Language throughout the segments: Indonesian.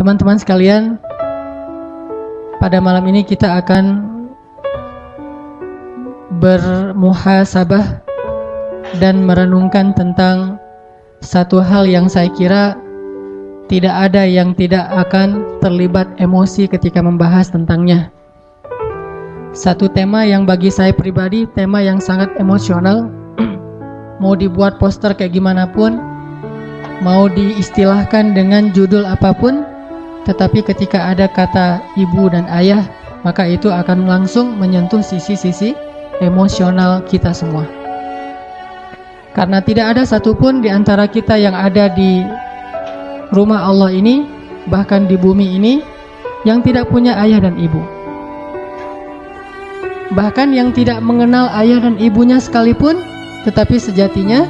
Teman-teman sekalian, pada malam ini kita akan bermuhasabah dan merenungkan tentang satu hal yang saya kira tidak ada yang tidak akan terlibat emosi ketika membahas tentangnya. Satu tema yang bagi saya pribadi, tema yang sangat emosional. Mau dibuat poster kayak gimana pun, mau diistilahkan dengan judul apapun, tetapi ketika ada kata ibu dan ayah, maka itu akan langsung menyentuh sisi-sisi emosional kita semua. Karena tidak ada satupun di antara kita yang ada di rumah Allah ini, bahkan di bumi ini, yang tidak punya ayah dan ibu. Bahkan yang tidak mengenal ayah dan ibunya sekalipun, tetapi sejatinya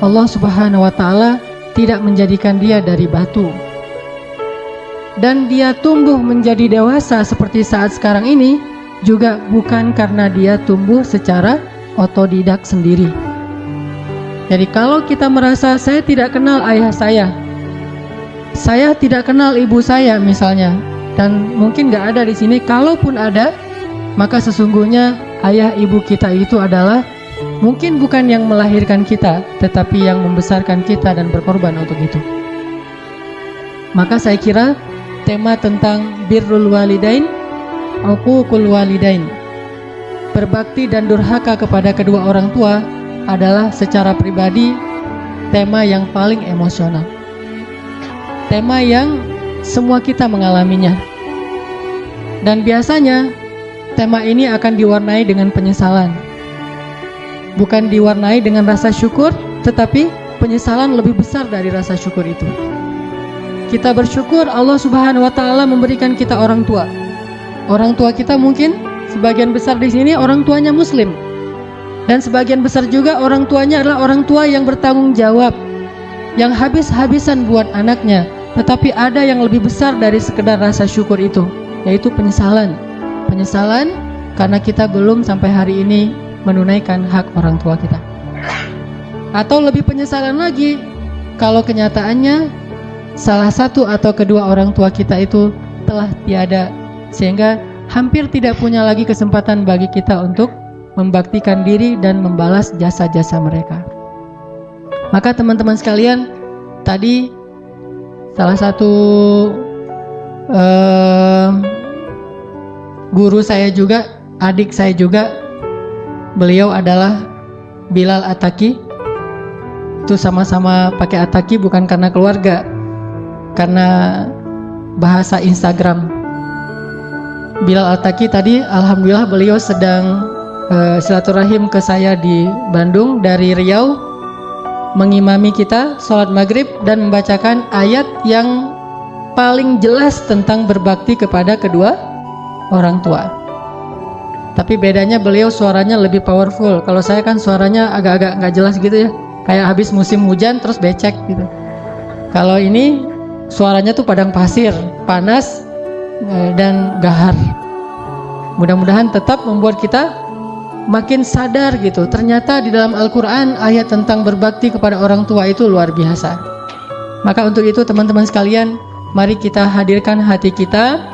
Allah Subhanahu wa Ta'ala tidak menjadikan dia dari batu. Dan dia tumbuh menjadi dewasa seperti saat sekarang ini juga bukan karena dia tumbuh secara otodidak sendiri. Jadi kalau kita merasa saya tidak kenal ayah saya tidak kenal ibu saya misalnya, dan mungkin gak ada di sini, kalaupun ada, maka sesungguhnya ayah ibu kita itu adalah mungkin bukan yang melahirkan kita, tetapi yang membesarkan kita dan berkorban untuk itu. Maka saya kira tema tentang birrul walidain, uququl walidain, berbakti dan durhaka kepada kedua orang tua adalah secara pribadi tema yang paling emosional. Tema yang semua kita mengalaminya. Dan biasanya tema ini akan diwarnai dengan penyesalan. Bukan diwarnai dengan rasa syukur, tetapi penyesalan lebih besar dari rasa syukur itu. Kita bersyukur Allah Subhanahu wa Ta'ala memberikan kita orang tua. Orang tua kita mungkin sebagian besar di sini orang tuanya muslim. Dan sebagian besar juga orang tuanya adalah orang tua yang bertanggung jawab, yang habis-habisan buat anaknya. Tetapi ada yang lebih besar dari sekedar rasa syukur itu, yaitu penyesalan. Penyesalan karena kita belum sampai hari ini menunaikan hak orang tua kita. Atau lebih penyesalan lagi kalau kenyataannya salah satu atau kedua orang tua kita itu telah tiada, sehingga hampir tidak punya lagi kesempatan bagi kita untuk membaktikan diri dan membalas jasa-jasa mereka. Maka teman-teman sekalian, tadi salah satu guru saya juga, adik saya juga, beliau adalah Bilal Attaqi. Itu sama-sama pakai Attaqi bukan karena keluarga, karena bahasa Instagram. Bilal Attaqi tadi alhamdulillah beliau sedang silaturahim ke saya di Bandung dari Riau, mengimami kita sholat maghrib dan membacakan ayat yang paling jelas tentang berbakti kepada kedua orang tua. Tapi bedanya beliau suaranya lebih powerful. Kalau saya kan suaranya agak-agak nggak jelas gitu ya, kayak habis musim hujan terus becek gitu. Kalau ini suaranya tuh padang pasir, panas dan gahar. Mudah-mudahan tetap membuat kita makin sadar gitu. Ternyata di dalam Al-Quran ayat tentang berbakti kepada orang tua itu luar biasa. Maka untuk itu teman-teman sekalian, mari kita hadirkan hati kita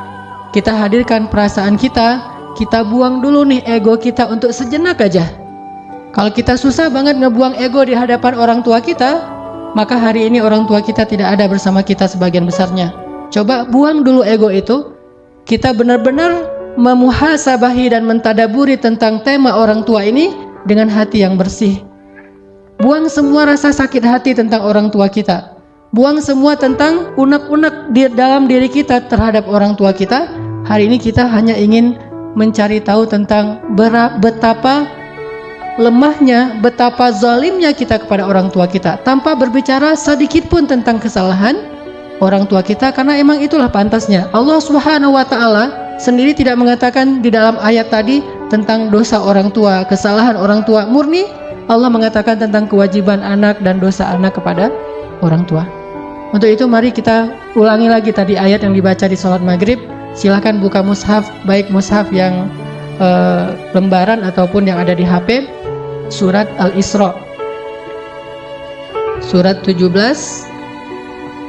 hadirkan perasaan kita buang dulu nih ego kita untuk sejenak aja. Kalau kita susah banget ngebuang ego di hadapan orang tua kita, maka hari ini orang tua kita tidak ada bersama kita sebagian besarnya. Coba buang dulu ego itu. Kita benar-benar memuhasabahi dan mentadaburi tentang tema orang tua ini dengan hati yang bersih. Buang semua rasa sakit hati tentang orang tua kita. Buang semua tentang unek-unek di dalam diri kita terhadap orang tua kita. Hari ini kita hanya ingin mencari tahu tentang betapa lemahnya, betapa zalimnya kita kepada orang tua kita, tanpa berbicara sedikit pun tentang kesalahan orang tua kita, karena emang itulah pantasnya. Allah Subhanahu wa Ta'ala sendiri tidak mengatakan di dalam ayat tadi tentang dosa orang tua, kesalahan orang tua. Murni Allah mengatakan tentang kewajiban anak dan dosa anak kepada orang tua. Untuk itu mari kita ulangi lagi tadi ayat yang dibaca di sholat maghrib. Silahkan buka mushaf, baik mushaf yang lembaran ataupun yang ada di HP. Surat Al-Isra, surat 17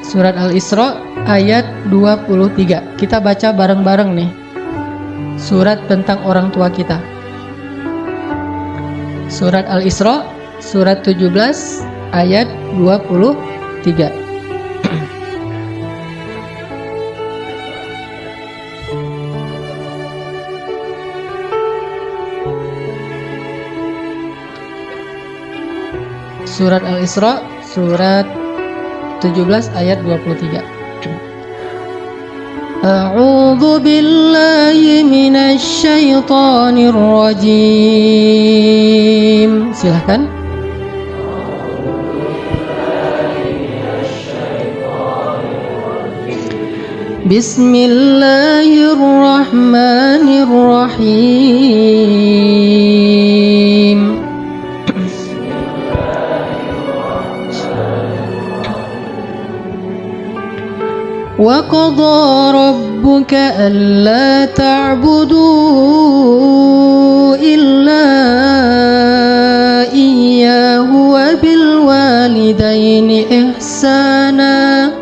Surat Al-Isra ayat 23. Kita baca bareng-bareng nih. Surat tentang orang tua kita. Surat Al-Isra surat 17 ayat 23. Surat Al-Isra surat 17 ayat 23. A'udzu billahi minasy syaithanir rajim. Silakan. Bismillahirrahmanirrahim. وَقَضَى رَبُّكَ أَلَّا تَعْبُدُوا إِلَّا إِيَّاهُ وَبِالْوَالِدَيْنِ إِحْسَانًا.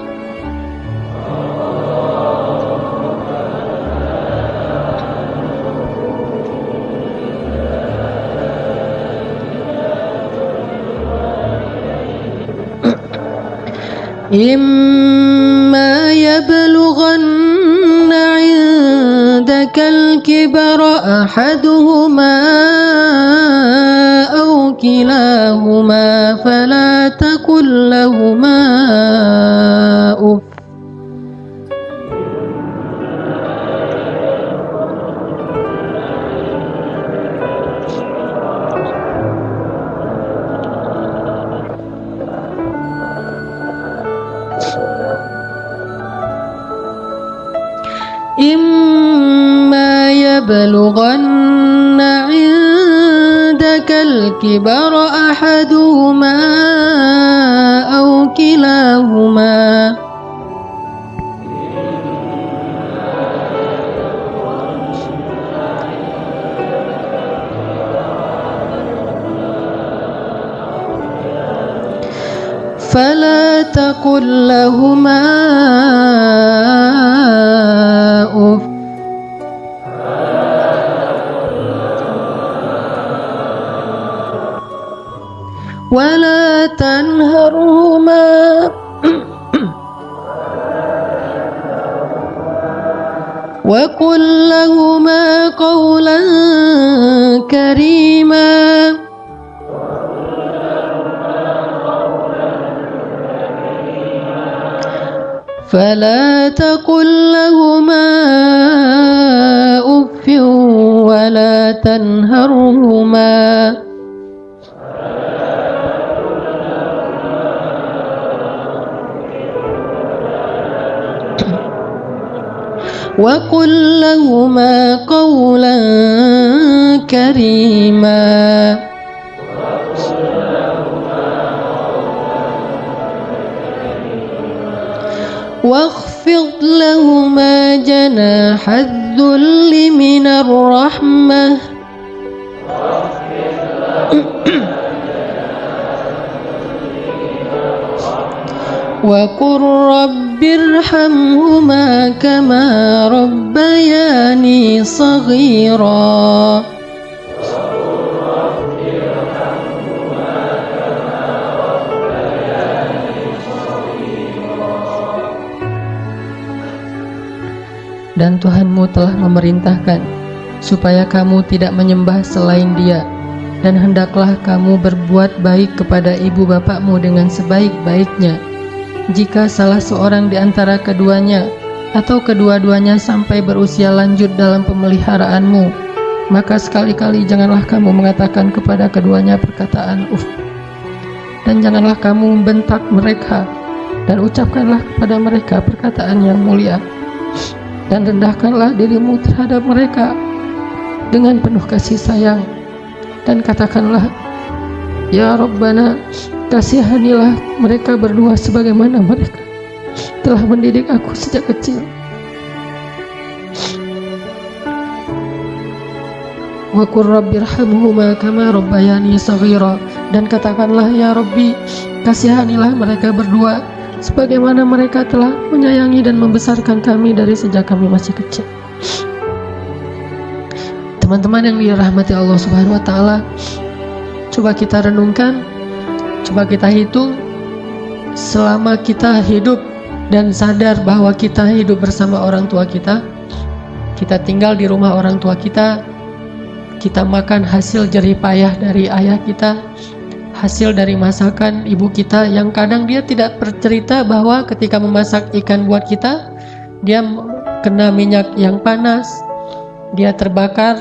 إِمَّا يَبْلُغَنَّ عِندَكَ الْكِبَرَ أَحَدُهُمَا أَوْ كِلَاهُمَا فَلَا تَقُل لَّهُمَا أُفٍّ إِمَّا يَبْلُغَنَّ عِندَكَ الْكِبَرَ أَحَدُهُمَا أَوْ كِلَاهُمَا فلا تقل لهما أف ولا تنهرهما وقل لهما قولا كريما فلا تقل لهما أف ولا تنهرهما وقل لهما قولا كريما واخفض لهما جناح الذل من الرحمة وقل رب ارحمهما كما ربياني صغيرا Dan Tuhanmu telah memerintahkan supaya kamu tidak menyembah selain Dia, dan hendaklah kamu berbuat baik kepada ibu bapakmu dengan sebaik-baiknya. Jika salah seorang di antara keduanya atau kedua-duanya sampai berusia lanjut dalam pemeliharaanmu, maka sekali-kali janganlah kamu mengatakan kepada keduanya perkataan uf, dan janganlah kamu membentak mereka, dan ucapkanlah kepada mereka perkataan yang mulia. Dan rendahkanlah dirimu terhadap mereka dengan penuh kasih sayang, dan katakanlah, Ya Rabbana, kasihanilah mereka berdua sebagaimana mereka telah mendidik aku sejak kecil. Wa qur rabbirhamhuma kama rabbayani shaghira, dan katakanlah, Ya Rabbi, kasihanilah mereka berdua sebagaimana mereka telah menyayangi dan membesarkan kami dari sejak kami masih kecil. Teman-teman yang dirahmati Allah Subhanahu wa taala, coba kita renungkan, coba kita hitung selama kita hidup dan sadar bahwa kita hidup bersama orang tua kita tinggal di rumah orang tua kita makan hasil jerih payah dari ayah kita, hasil dari masakan ibu kita yang kadang dia tidak bercerita bahwa ketika memasak ikan buat kita, dia kena minyak yang panas, dia terbakar,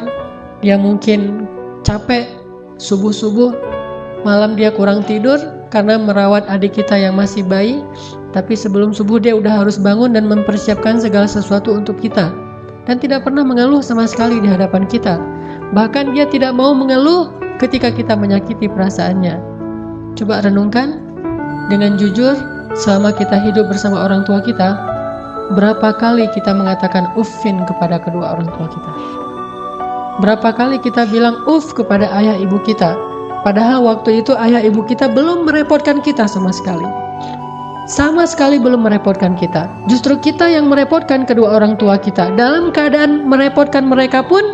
dia mungkin capek, subuh-subuh, malam dia kurang tidur karena merawat adik kita yang masih bayi, tapi sebelum subuh dia udah harus bangun dan mempersiapkan segala sesuatu untuk kita, dan tidak pernah mengeluh sama sekali di hadapan kita. Bahkan dia tidak mau mengeluh ketika kita menyakiti perasaannya. Coba renungkan dengan jujur, selama kita hidup bersama orang tua kita, berapa kali kita mengatakan uffin kepada kedua orang tua kita? Berapa kali kita bilang uff kepada ayah ibu kita, padahal waktu itu ayah ibu kita belum merepotkan kita sama sekali. Sama sekali belum merepotkan kita. Justru kita yang merepotkan kedua orang tua kita. Dalam keadaan merepotkan mereka pun,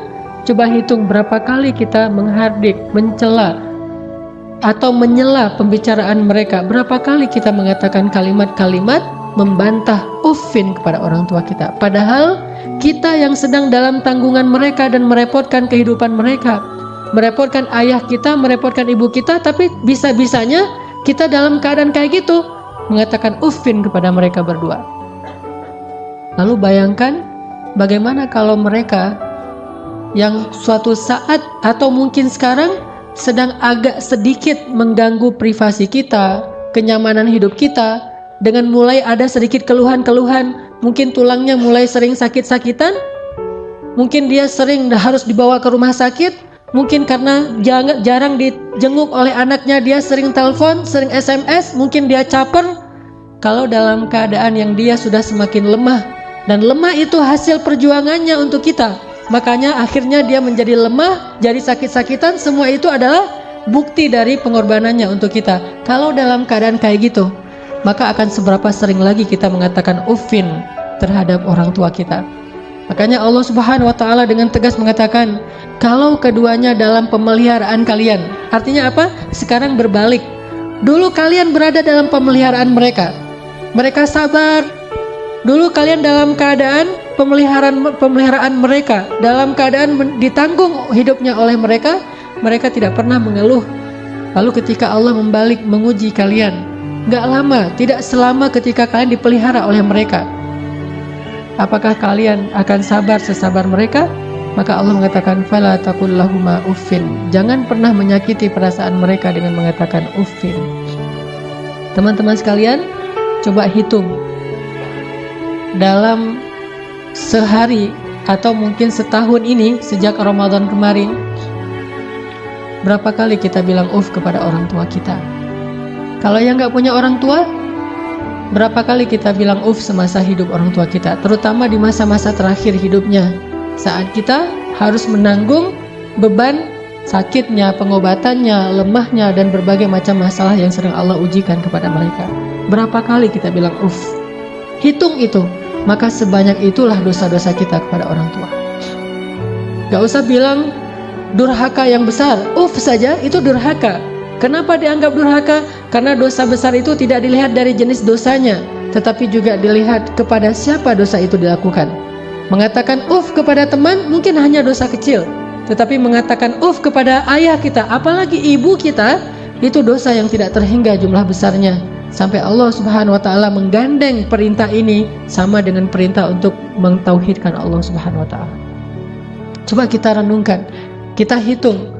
coba hitung berapa kali kita menghardik, mencela, atau menyela pembicaraan mereka. Berapa kali kita mengatakan kalimat-kalimat membantah, uffin kepada orang tua kita. Padahal kita yang sedang dalam tanggungan mereka dan merepotkan kehidupan mereka, merepotkan ayah kita, merepotkan ibu kita, tapi bisa-bisanya kita dalam keadaan kayak gitu mengatakan uffin kepada mereka berdua. Lalu bayangkan bagaimana kalau mereka yang suatu saat atau mungkin sekarang sedang agak sedikit mengganggu privasi kita, kenyamanan hidup kita, dengan mulai ada sedikit keluhan-keluhan, mungkin tulangnya mulai sering sakit-sakitan, mungkin dia sering harus dibawa ke rumah sakit, mungkin karena jarang dijenguk oleh anaknya, dia sering telepon, sering SMS, mungkin dia caper. Kalau dalam keadaan yang dia sudah semakin lemah, dan lemah itu hasil perjuangannya untuk kita, makanya akhirnya dia menjadi lemah, jadi sakit-sakitan, semua itu adalah bukti dari pengorbanannya untuk kita. Kalau dalam keadaan kayak gitu, maka akan seberapa sering lagi kita mengatakan uffin terhadap orang tua kita. Makanya Allah Subhanahu wa taala dengan tegas mengatakan, kalau keduanya dalam pemeliharaan kalian. Artinya apa? Sekarang berbalik. Dulu kalian berada dalam pemeliharaan mereka. Mereka sabar. Dulu kalian dalam keadaan pemeliharaan mereka, dalam keadaan ditanggung hidupnya oleh mereka, mereka tidak pernah mengeluh. Lalu ketika Allah membalik menguji kalian, gak lama, tidak selama ketika kalian dipelihara oleh mereka, apakah kalian akan sabar sesabar mereka? Maka Allah mengatakan, fala taqul lahuma uffin. Jangan pernah menyakiti perasaan mereka dengan mengatakan uffin. Teman-teman sekalian, coba hitung dalam sehari atau mungkin setahun ini sejak Ramadan kemarin, berapa kali kita bilang uff kepada orang tua kita? Kalau yang gak punya orang tua, berapa kali kita bilang uff semasa hidup orang tua kita, terutama di masa-masa terakhir hidupnya, saat kita harus menanggung beban sakitnya, pengobatannya, lemahnya, dan berbagai macam masalah yang sering Allah ujikan kepada mereka. Berapa kali kita bilang uff? Hitung itu, maka sebanyak itulah dosa-dosa kita kepada orang tua. Gak usah bilang durhaka yang besar, uff saja itu durhaka. Kenapa dianggap durhaka? Karena dosa besar itu tidak dilihat dari jenis dosanya, tetapi juga dilihat kepada siapa dosa itu dilakukan. Mengatakan uff kepada teman mungkin hanya dosa kecil, tetapi mengatakan uff kepada ayah kita, apalagi ibu kita, itu dosa yang tidak terhingga jumlah besarnya. Sampai Allah Subhanahu wa taala menggandeng perintah ini sama dengan perintah untuk mentauhidkan Allah Subhanahu wa taala. Coba kita renungkan, kita hitung.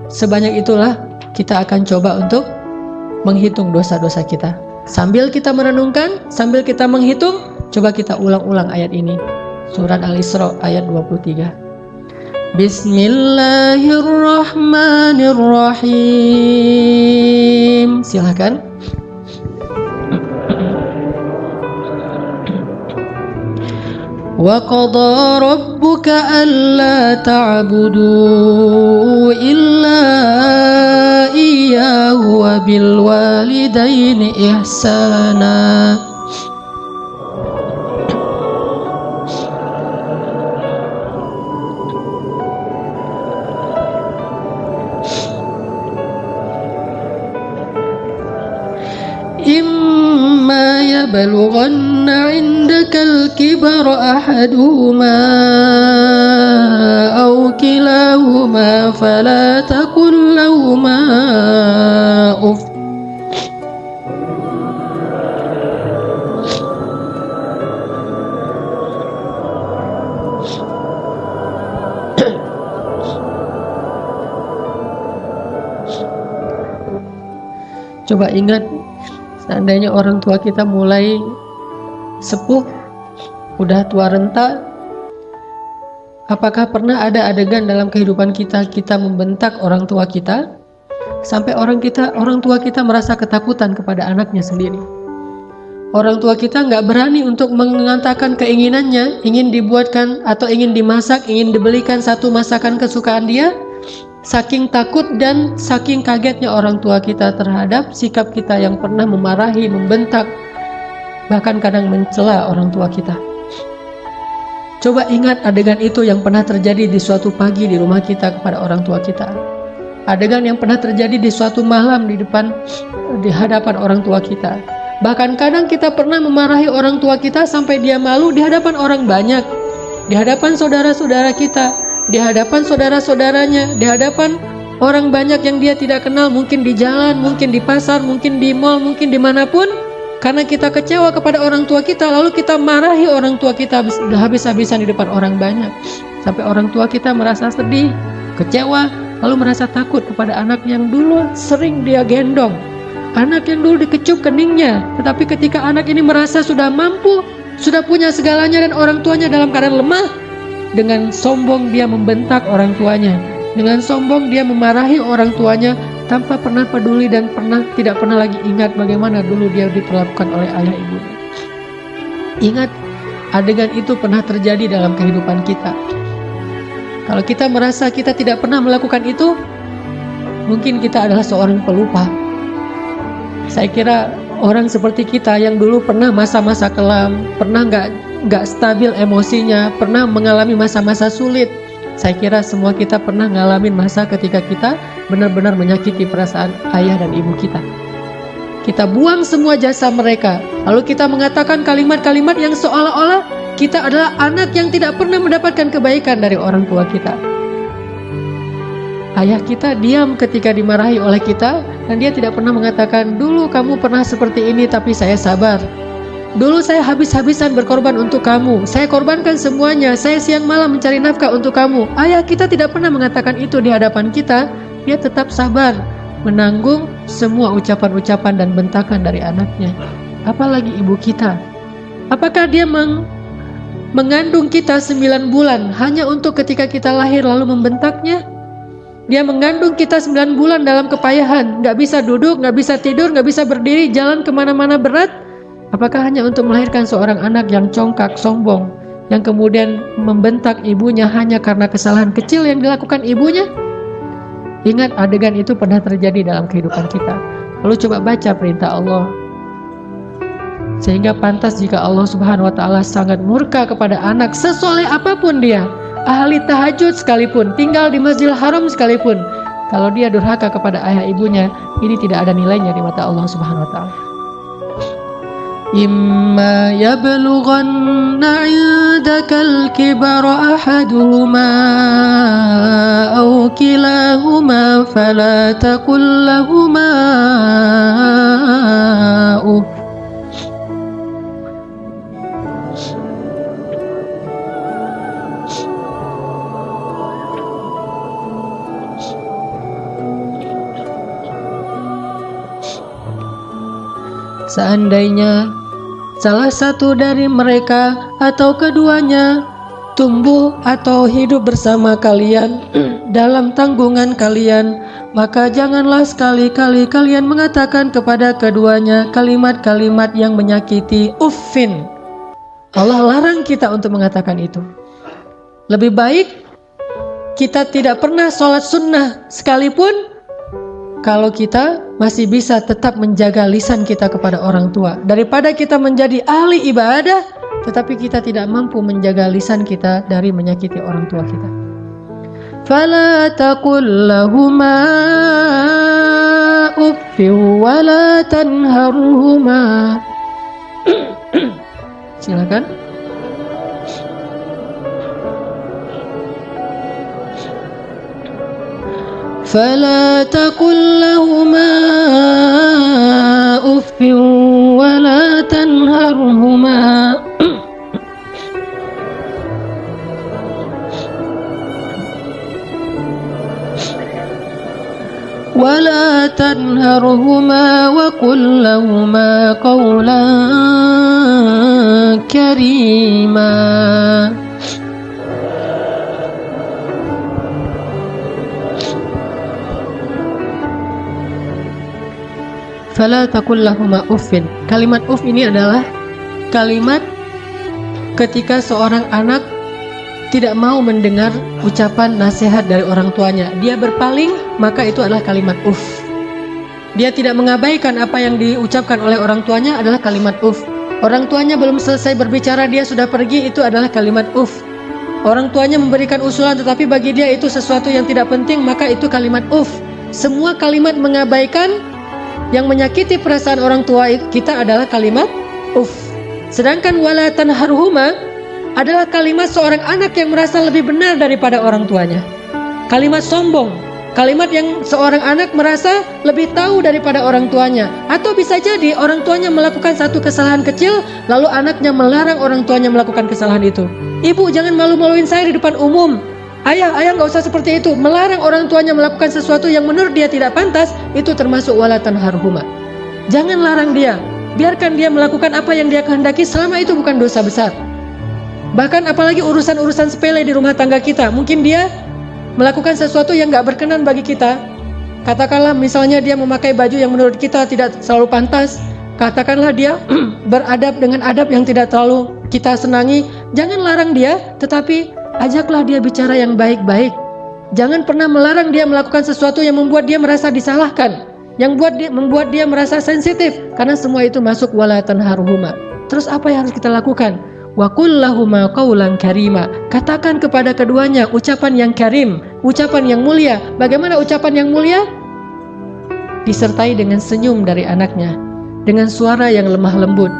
Sebanyak itulah kita akan coba untuk menghitung dosa-dosa kita. Sambil kita merenungkan, sambil kita menghitung, coba kita ulang-ulang ayat ini. Surat Al-Isra ayat 23. Bismillahirrahmanirrahim. Silakan. Wa qada rabbuka alla ta'budu illa iyyahu wa bil walidaini ihsana. يبلغن عندك الكبر أحدهما أو كلاهما فلا تقل لهما أف. Coba ingat, seandainya orang tua kita mulai sepuh, udah tua renta, apakah pernah ada adegan dalam kehidupan kita membentak orang tua kita sampai orang tua kita merasa ketakutan kepada anaknya sendiri? Orang tua kita nggak berani untuk mengatakan keinginannya, ingin dibuatkan atau ingin dimasak, ingin dibelikan satu masakan kesukaan dia. Saking takut dan saking kagetnya orang tua kita terhadap sikap kita yang pernah memarahi, membentak, bahkan kadang mencela orang tua kita. Coba ingat adegan itu yang pernah terjadi di suatu pagi di rumah kita kepada orang tua kita. Adegan yang pernah terjadi di suatu malam di hadapan orang tua kita. Bahkan kadang kita pernah memarahi orang tua kita sampai dia malu di hadapan orang banyak, di hadapan saudara-saudara kita, di hadapan saudara-saudaranya, di hadapan orang banyak yang dia tidak kenal, mungkin di jalan, mungkin di pasar, mungkin di mall, mungkin dimanapun. Karena kita kecewa kepada orang tua kita, lalu kita marahi orang tua kita habis-habisan di depan orang banyak, sampai orang tua kita merasa sedih, kecewa, lalu merasa takut kepada anak yang dulu sering dia gendong, anak yang dulu dikecup keningnya. Tetapi ketika anak ini merasa sudah mampu, sudah punya segalanya, dan orang tuanya dalam keadaan lemah, dengan sombong dia membentak orang tuanya, dengan sombong dia memarahi orang tuanya tanpa pernah peduli dan tidak pernah lagi ingat bagaimana dulu dia diperlakukan oleh ayah ibunya. Ingat, adegan itu pernah terjadi dalam kehidupan kita. Kalau kita merasa kita tidak pernah melakukan itu, mungkin kita adalah seorang pelupa. Saya kira orang seperti kita yang dulu pernah masa-masa kelam, pernah nggak stabil emosinya, pernah mengalami masa-masa sulit. Saya kira semua kita pernah ngalamin masa ketika kita benar-benar menyakiti perasaan ayah dan ibu kita. Kita buang semua jasa mereka, lalu kita mengatakan kalimat-kalimat yang seolah-olah kita adalah anak yang tidak pernah mendapatkan kebaikan dari orang tua kita. Ayah kita diam ketika dimarahi oleh kita, dan dia tidak pernah mengatakan, dulu kamu pernah seperti ini tapi saya sabar. Dulu saya habis-habisan berkorban untuk kamu, saya korbankan semuanya, saya siang malam mencari nafkah untuk kamu. Ayah kita tidak pernah mengatakan itu di hadapan kita. Dia tetap sabar menanggung semua ucapan-ucapan dan bentakan dari anaknya. Apalagi ibu kita. Apakah dia mengandung kita 9 bulan hanya untuk ketika kita lahir lalu membentaknya? Dia mengandung kita 9 bulan dalam kepayahan, gak bisa duduk, gak bisa tidur, gak bisa berdiri, jalan kemana-mana berat. Apakah hanya untuk melahirkan seorang anak yang congkak, sombong, yang kemudian membentak ibunya hanya karena kesalahan kecil yang dilakukan ibunya? Ingat, adegan itu pernah terjadi dalam kehidupan kita. Lalu coba baca perintah Allah. Sehingga pantas jika Allah Subhanahu wa Ta'ala sangat murka kepada anak sesoleh apapun dia, ahli tahajud sekalipun, tinggal di Masjidil Haram sekalipun, kalau dia durhaka kepada ayah ibunya, ini tidak ada nilainya di mata Allah Subhanahu wa Ta'ala. Imma yablughanna 'indakal kibara ahaduhuma aw kilahuma fala taqul lahumā uff. Seandainya salah satu dari mereka atau keduanya tumbuh atau hidup bersama kalian dalam tanggungan kalian, maka janganlah sekali-kali kalian mengatakan kepada keduanya kalimat-kalimat yang menyakiti. Uffin. Allah larang kita untuk mengatakan itu. Lebih baik kita tidak pernah sholat sunnah sekalipun, kalau kita masih bisa tetap menjaga lisan kita kepada orang tua, daripada kita menjadi ahli ibadah tetapi kita tidak mampu menjaga lisan kita dari menyakiti orang tua kita. Fala taqul lahumā uffin wa la tanharhumā. Silakan. فلا تقل لهما أف ولا تنهرهما وقل لهما قولا كريما. Fala taqul lahuma uffin. Kalimat uff ini adalah kalimat ketika seorang anak tidak mau mendengar ucapan nasihat dari orang tuanya. Dia berpaling, maka itu adalah kalimat uff. Dia tidak mengabaikan apa yang diucapkan oleh orang tuanya adalah kalimat uff. Orang tuanya belum selesai berbicara, dia sudah pergi, itu adalah kalimat uff. Orang tuanya memberikan usulan tetapi bagi dia itu sesuatu yang tidak penting, maka itu kalimat uff. Semua kalimat mengabaikan yang menyakiti perasaan orang tua kita adalah kalimat uff. Sedangkan wala tanharhuma adalah kalimat seorang anak yang merasa lebih benar daripada orang tuanya. Kalimat sombong, kalimat yang seorang anak merasa lebih tahu daripada orang tuanya. Atau bisa jadi orang tuanya melakukan satu kesalahan kecil, lalu anaknya melarang orang tuanya melakukan kesalahan itu. Ibu, jangan malu-maluin saya di depan umum. Ayah nggak usah seperti itu. Melarang orang tuanya melakukan sesuatu yang menurut dia tidak pantas, itu termasuk wala tanharhuma. Jangan larang dia, biarkan dia melakukan apa yang dia kehendaki selama itu bukan dosa besar. Bahkan apalagi urusan-urusan sepele di rumah tangga kita, mungkin dia melakukan sesuatu yang nggak berkenan bagi kita. Katakanlah misalnya dia memakai baju yang menurut kita tidak selalu pantas. Katakanlah dia beradab dengan adab yang tidak terlalu kita senangi. Jangan larang dia, tetapi ajaklah dia bicara yang baik-baik. Jangan pernah melarang dia melakukan sesuatu yang membuat dia merasa disalahkan, yang membuat dia merasa sensitif, karena semua itu masuk wala tanharhuma. Terus apa yang harus kita lakukan? Wa qul lahuma qawlan karima. Katakan kepada keduanya ucapan yang karim, ucapan yang mulia. Bagaimana ucapan yang mulia? Disertai dengan senyum dari anaknya, dengan suara yang lemah lembut,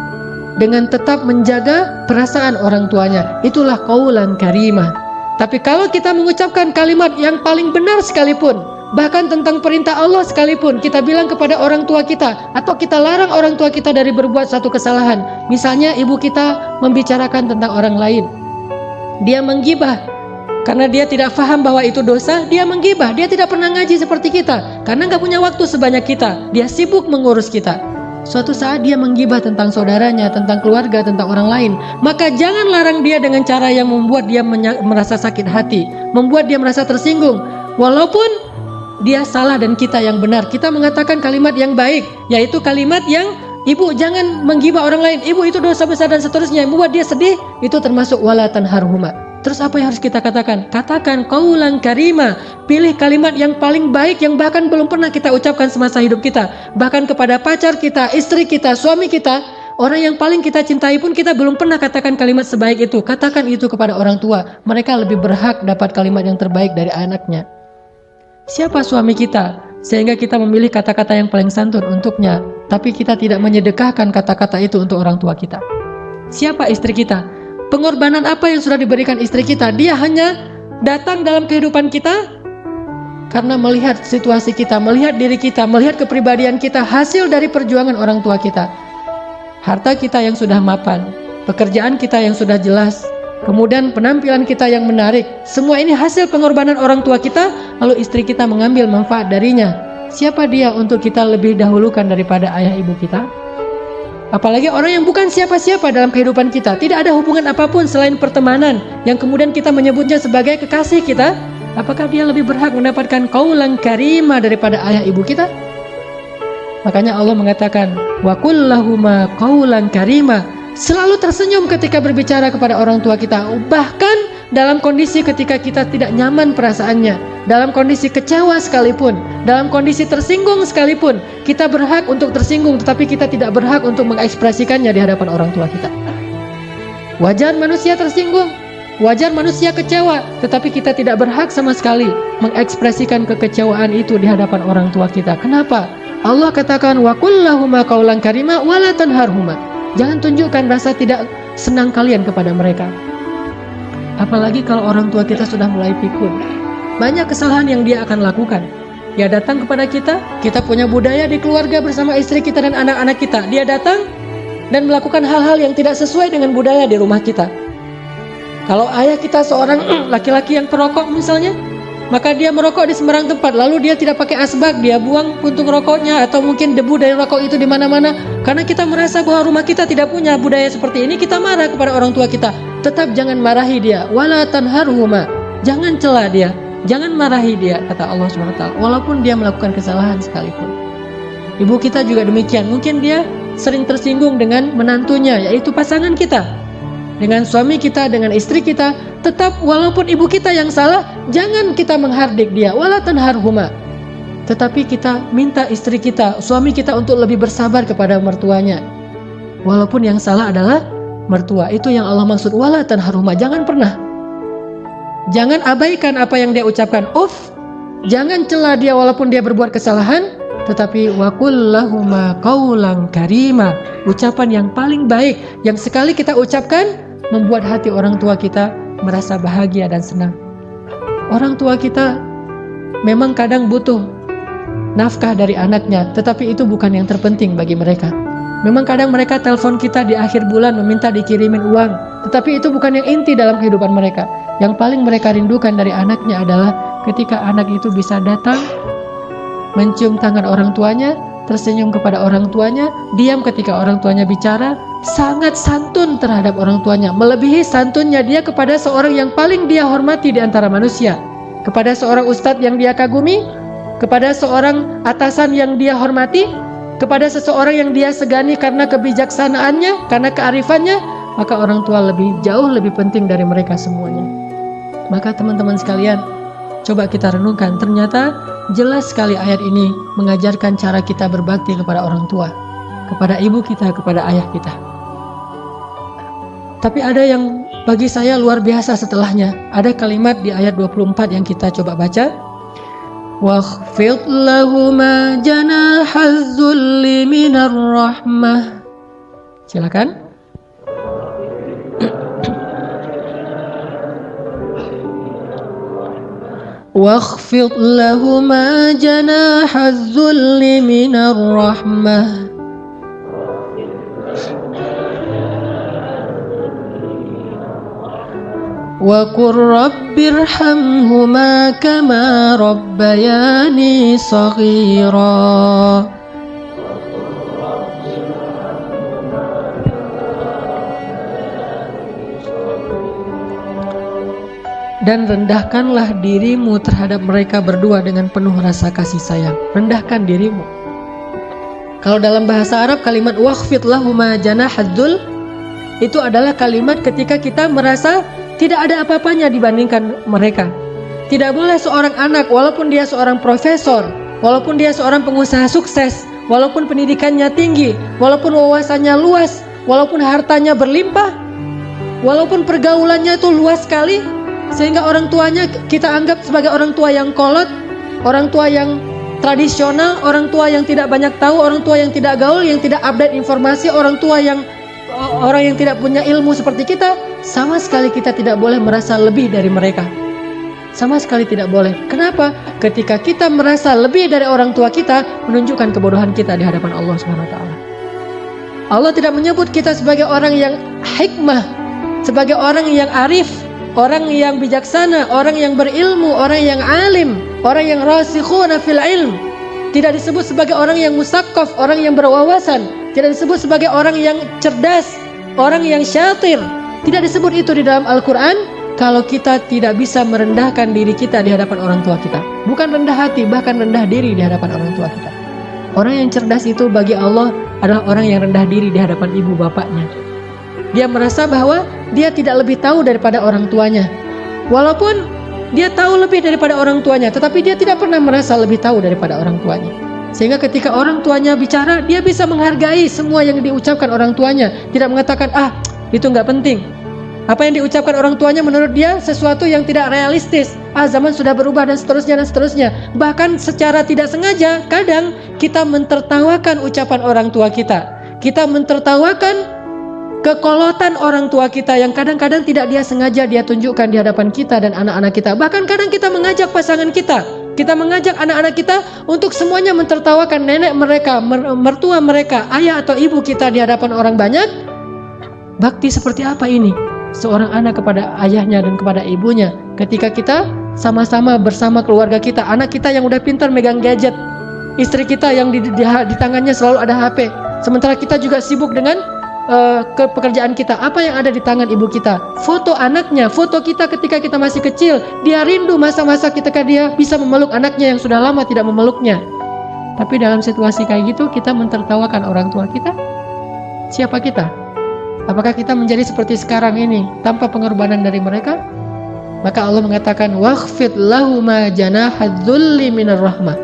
dengan tetap menjaga perasaan orang tuanya. Itulah qaulan karimah. Tapi kalau kita mengucapkan kalimat yang paling benar sekalipun, bahkan tentang perintah Allah sekalipun, kita bilang kepada orang tua kita, atau kita larang orang tua kita dari berbuat satu kesalahan. Misalnya ibu kita membicarakan tentang orang lain, dia menggibah karena dia tidak paham bahwa itu dosa. Dia menggibah, dia tidak pernah ngaji seperti kita, karena gak punya waktu sebanyak kita, dia sibuk mengurus kita. Suatu saat dia menggibah tentang saudaranya, tentang keluarga, tentang orang lain, maka jangan larang dia dengan cara yang membuat dia merasa sakit hati, membuat dia merasa tersinggung. Walaupun dia salah dan kita yang benar, kita mengatakan kalimat yang baik, yaitu kalimat yang ibu jangan menggibah orang lain, ibu itu dosa besar dan seterusnya, membuat dia sedih, itu termasuk wala tanharhuma. Terus apa yang harus kita katakan? Katakan qaulan karima. Pilih kalimat yang paling baik, yang bahkan belum pernah kita ucapkan semasa hidup kita. Bahkan kepada pacar kita, istri kita, suami kita, orang yang paling kita cintai pun kita belum pernah katakan kalimat sebaik itu. Katakan itu kepada orang tua. Mereka lebih berhak dapat kalimat yang terbaik dari anaknya. Siapa suami kita sehingga kita memilih kata-kata yang paling santun untuknya, tapi kita tidak menyedekahkan kata-kata itu untuk orang tua kita? Siapa istri kita? Pengorbanan apa yang sudah diberikan istri kita? Dia hanya datang dalam kehidupan kita karena melihat situasi kita, melihat diri kita, melihat kepribadian kita, hasil dari perjuangan orang tua kita. Harta kita yang sudah mapan, pekerjaan kita yang sudah jelas, kemudian penampilan kita yang menarik, semua ini hasil pengorbanan orang tua kita, lalu istri kita mengambil manfaat darinya. Siapa dia untuk kita lebih dahulukan daripada ayah ibu kita? Apalagi orang yang bukan siapa-siapa dalam kehidupan kita, tidak ada hubungan apapun selain pertemanan, yang kemudian kita menyebutnya sebagai kekasih kita. Apakah dia lebih berhak mendapatkan qaulan karimah daripada ayah ibu kita? Makanya Allah mengatakan wa qul lahuma qaulan karimah. Selalu tersenyum ketika berbicara kepada orang tua kita, bahkan dalam kondisi ketika kita tidak nyaman perasaannya, dalam kondisi kecewa sekalipun, dalam kondisi tersinggung sekalipun, kita berhak untuk tersinggung, tetapi kita tidak berhak untuk mengekspresikannya di hadapan orang tua kita. Wajar manusia tersinggung, wajar manusia kecewa, tetapi kita tidak berhak sama sekali mengekspresikan kekecewaan itu di hadapan orang tua kita. Kenapa? Allah katakan wa qul lahuma qaulan karima wa la tanharhuma. Jangan tunjukkan rasa tidak senang kalian kepada mereka. Apalagi kalau orang tua kita sudah mulai pikun, banyak kesalahan yang dia akan lakukan. Dia datang kepada kita punya budaya di keluarga bersama istri kita dan anak-anak kita. Dia datang dan melakukan hal-hal yang tidak sesuai dengan budaya di rumah kita. Kalau ayah kita seorang laki-laki yang perokok misalnya, maka dia merokok di sembarang tempat, lalu dia tidak pakai asbak, dia buang puntung rokoknya atau mungkin debu dari rokok itu di mana-mana. Karena kita merasa bahwa rumah kita tidak punya budaya seperti ini, kita marah kepada orang tua kita. Tetap jangan marahi dia, wala tanharhuma, jangan cela dia, jangan marahi dia, kata Allah SWT, walaupun dia melakukan kesalahan sekalipun. Ibu kita juga demikian, mungkin dia sering tersinggung dengan menantunya, yaitu pasangan kita, dengan suami kita, dengan istri kita. Tetap walaupun ibu kita yang salah, jangan kita menghardik dia, wala tanharhuma. Tetapi kita minta istri kita, suami kita untuk lebih bersabar kepada mertuanya. Walaupun yang salah adalah mertua, itu yang Allah maksud wala tanharhuma. Jangan abaikan apa yang dia ucapkan. Jangan cela dia walaupun dia berbuat kesalahan, tetapi waqul lahuma qaulan karima, ucapan yang paling baik yang sekali kita ucapkan membuat hati orang tua kita merasa bahagia dan senang. Orang tua kita memang kadang butuh nafkah dari anaknya, tetapi itu bukan yang terpenting bagi mereka. Memang kadang mereka telepon kita di akhir bulan meminta dikirimin uang, tetapi itu bukan yang inti dalam kehidupan mereka. Yang paling mereka rindukan dari anaknya adalah ketika anak itu bisa datang, mencium tangan orang tuanya, tersenyum kepada orang tuanya, diam ketika orang tuanya bicara, sangat santun terhadap orang tuanya, melebihi santunnya dia kepada seorang yang paling dia hormati di antara manusia, kepada seorang ustadz yang dia kagumi, kepada seorang atasan yang dia hormati, kepada seseorang yang dia segani karena kebijaksanaannya, karena kearifannya, maka orang tua jauh lebih penting dari mereka semuanya. Maka teman-teman sekalian, coba kita renungkan, ternyata jelas sekali ayat ini mengajarkan cara kita berbakti kepada orang tua, kepada ibu kita, kepada ayah kita. Tapi ada yang bagi saya luar biasa setelahnya. Ada kalimat di ayat 24 yang kita coba baca. Wakhfid lahuma janahaz zulli minar rahmah. Silakan. Wakhfid lahuma janahaz zulli minar rahmah. Wa qur rabbirhamhuma kama rabbayani shaghira. Dan rendahkanlah dirimu terhadap mereka berdua dengan penuh rasa kasih sayang. Rendahkan dirimu. Kalau dalam bahasa Arab kalimat wakhfid lahuma janahadzul itu adalah kalimat ketika kita merasa tidak ada apa-apanya dibandingkan mereka. Tidak boleh seorang anak, walaupun dia seorang profesor, walaupun dia seorang pengusaha sukses, walaupun pendidikannya tinggi, walaupun wawasannya luas, walaupun hartanya berlimpah, walaupun pergaulannya itu luas sekali, sehingga orang tuanya kita anggap sebagai orang tua yang kolot, orang tua yang tradisional, orang tua yang tidak banyak tahu, orang tua yang tidak gaul, yang tidak update informasi, orang tua yang orang yang tidak punya ilmu seperti kita. Sama sekali kita tidak boleh merasa lebih dari mereka. Sama sekali tidak boleh. Kenapa? Ketika kita merasa lebih dari orang tua kita, menunjukkan kebodohan kita di hadapan Allah SWT. Allah tidak menyebut kita sebagai orang yang hikmah, sebagai orang yang arif, orang yang bijaksana, orang yang berilmu, orang yang alim, orang yang rasikhuna fil ilm. Tidak disebut sebagai orang yang musaqqaf, orang yang berwawasan. Tidak disebut sebagai orang yang cerdas, orang yang syatir. Tidak disebut itu di dalam Al-Quran kalau kita tidak bisa merendahkan diri kita di hadapan orang tua kita. Bukan rendah hati, bahkan rendah diri di hadapan orang tua kita. Orang yang cerdas itu bagi Allah adalah orang yang rendah diri di hadapan ibu bapaknya. Dia merasa bahwa dia tidak lebih tahu daripada orang tuanya. Walaupun dia tahu lebih daripada orang tuanya, tetapi dia tidak pernah merasa lebih tahu daripada orang tuanya. Sehingga ketika orang tuanya bicara, dia bisa menghargai semua yang diucapkan orang tuanya. Tidak mengatakan, itu nggak penting. Apa yang diucapkan orang tuanya menurut dia sesuatu yang tidak realistis. Zaman sudah berubah dan seterusnya dan seterusnya. Bahkan secara tidak sengaja kadang kita mentertawakan ucapan orang tua kita. Kita mentertawakan kekolotan orang tua kita yang kadang-kadang tidak dia sengaja dia tunjukkan di hadapan kita dan anak-anak kita. Bahkan kadang kita mengajak pasangan kita, kita mengajak anak-anak kita untuk semuanya mentertawakan nenek mereka, mertua mereka, ayah atau ibu kita di hadapan orang banyak. Bakti seperti apa ini? Seorang anak kepada ayahnya dan kepada ibunya. Ketika kita sama-sama bersama keluarga kita, anak kita yang udah pintar megang gadget, istri kita yang di tangannya selalu ada HP, sementara kita juga sibuk dengan pekerjaan kita. Apa yang ada di tangan ibu kita? Foto anaknya, foto kita ketika kita masih kecil. Dia rindu masa-masa ketika dia bisa memeluk anaknya yang sudah lama tidak memeluknya. Tapi dalam situasi kayak gitu kita mentertawakan orang tua kita. Siapa kita? Apakah kita menjadi seperti sekarang ini tanpa pengorbanan dari mereka? Maka Allah mengatakan wakhfid lahuma janahadzulli minar rahmah.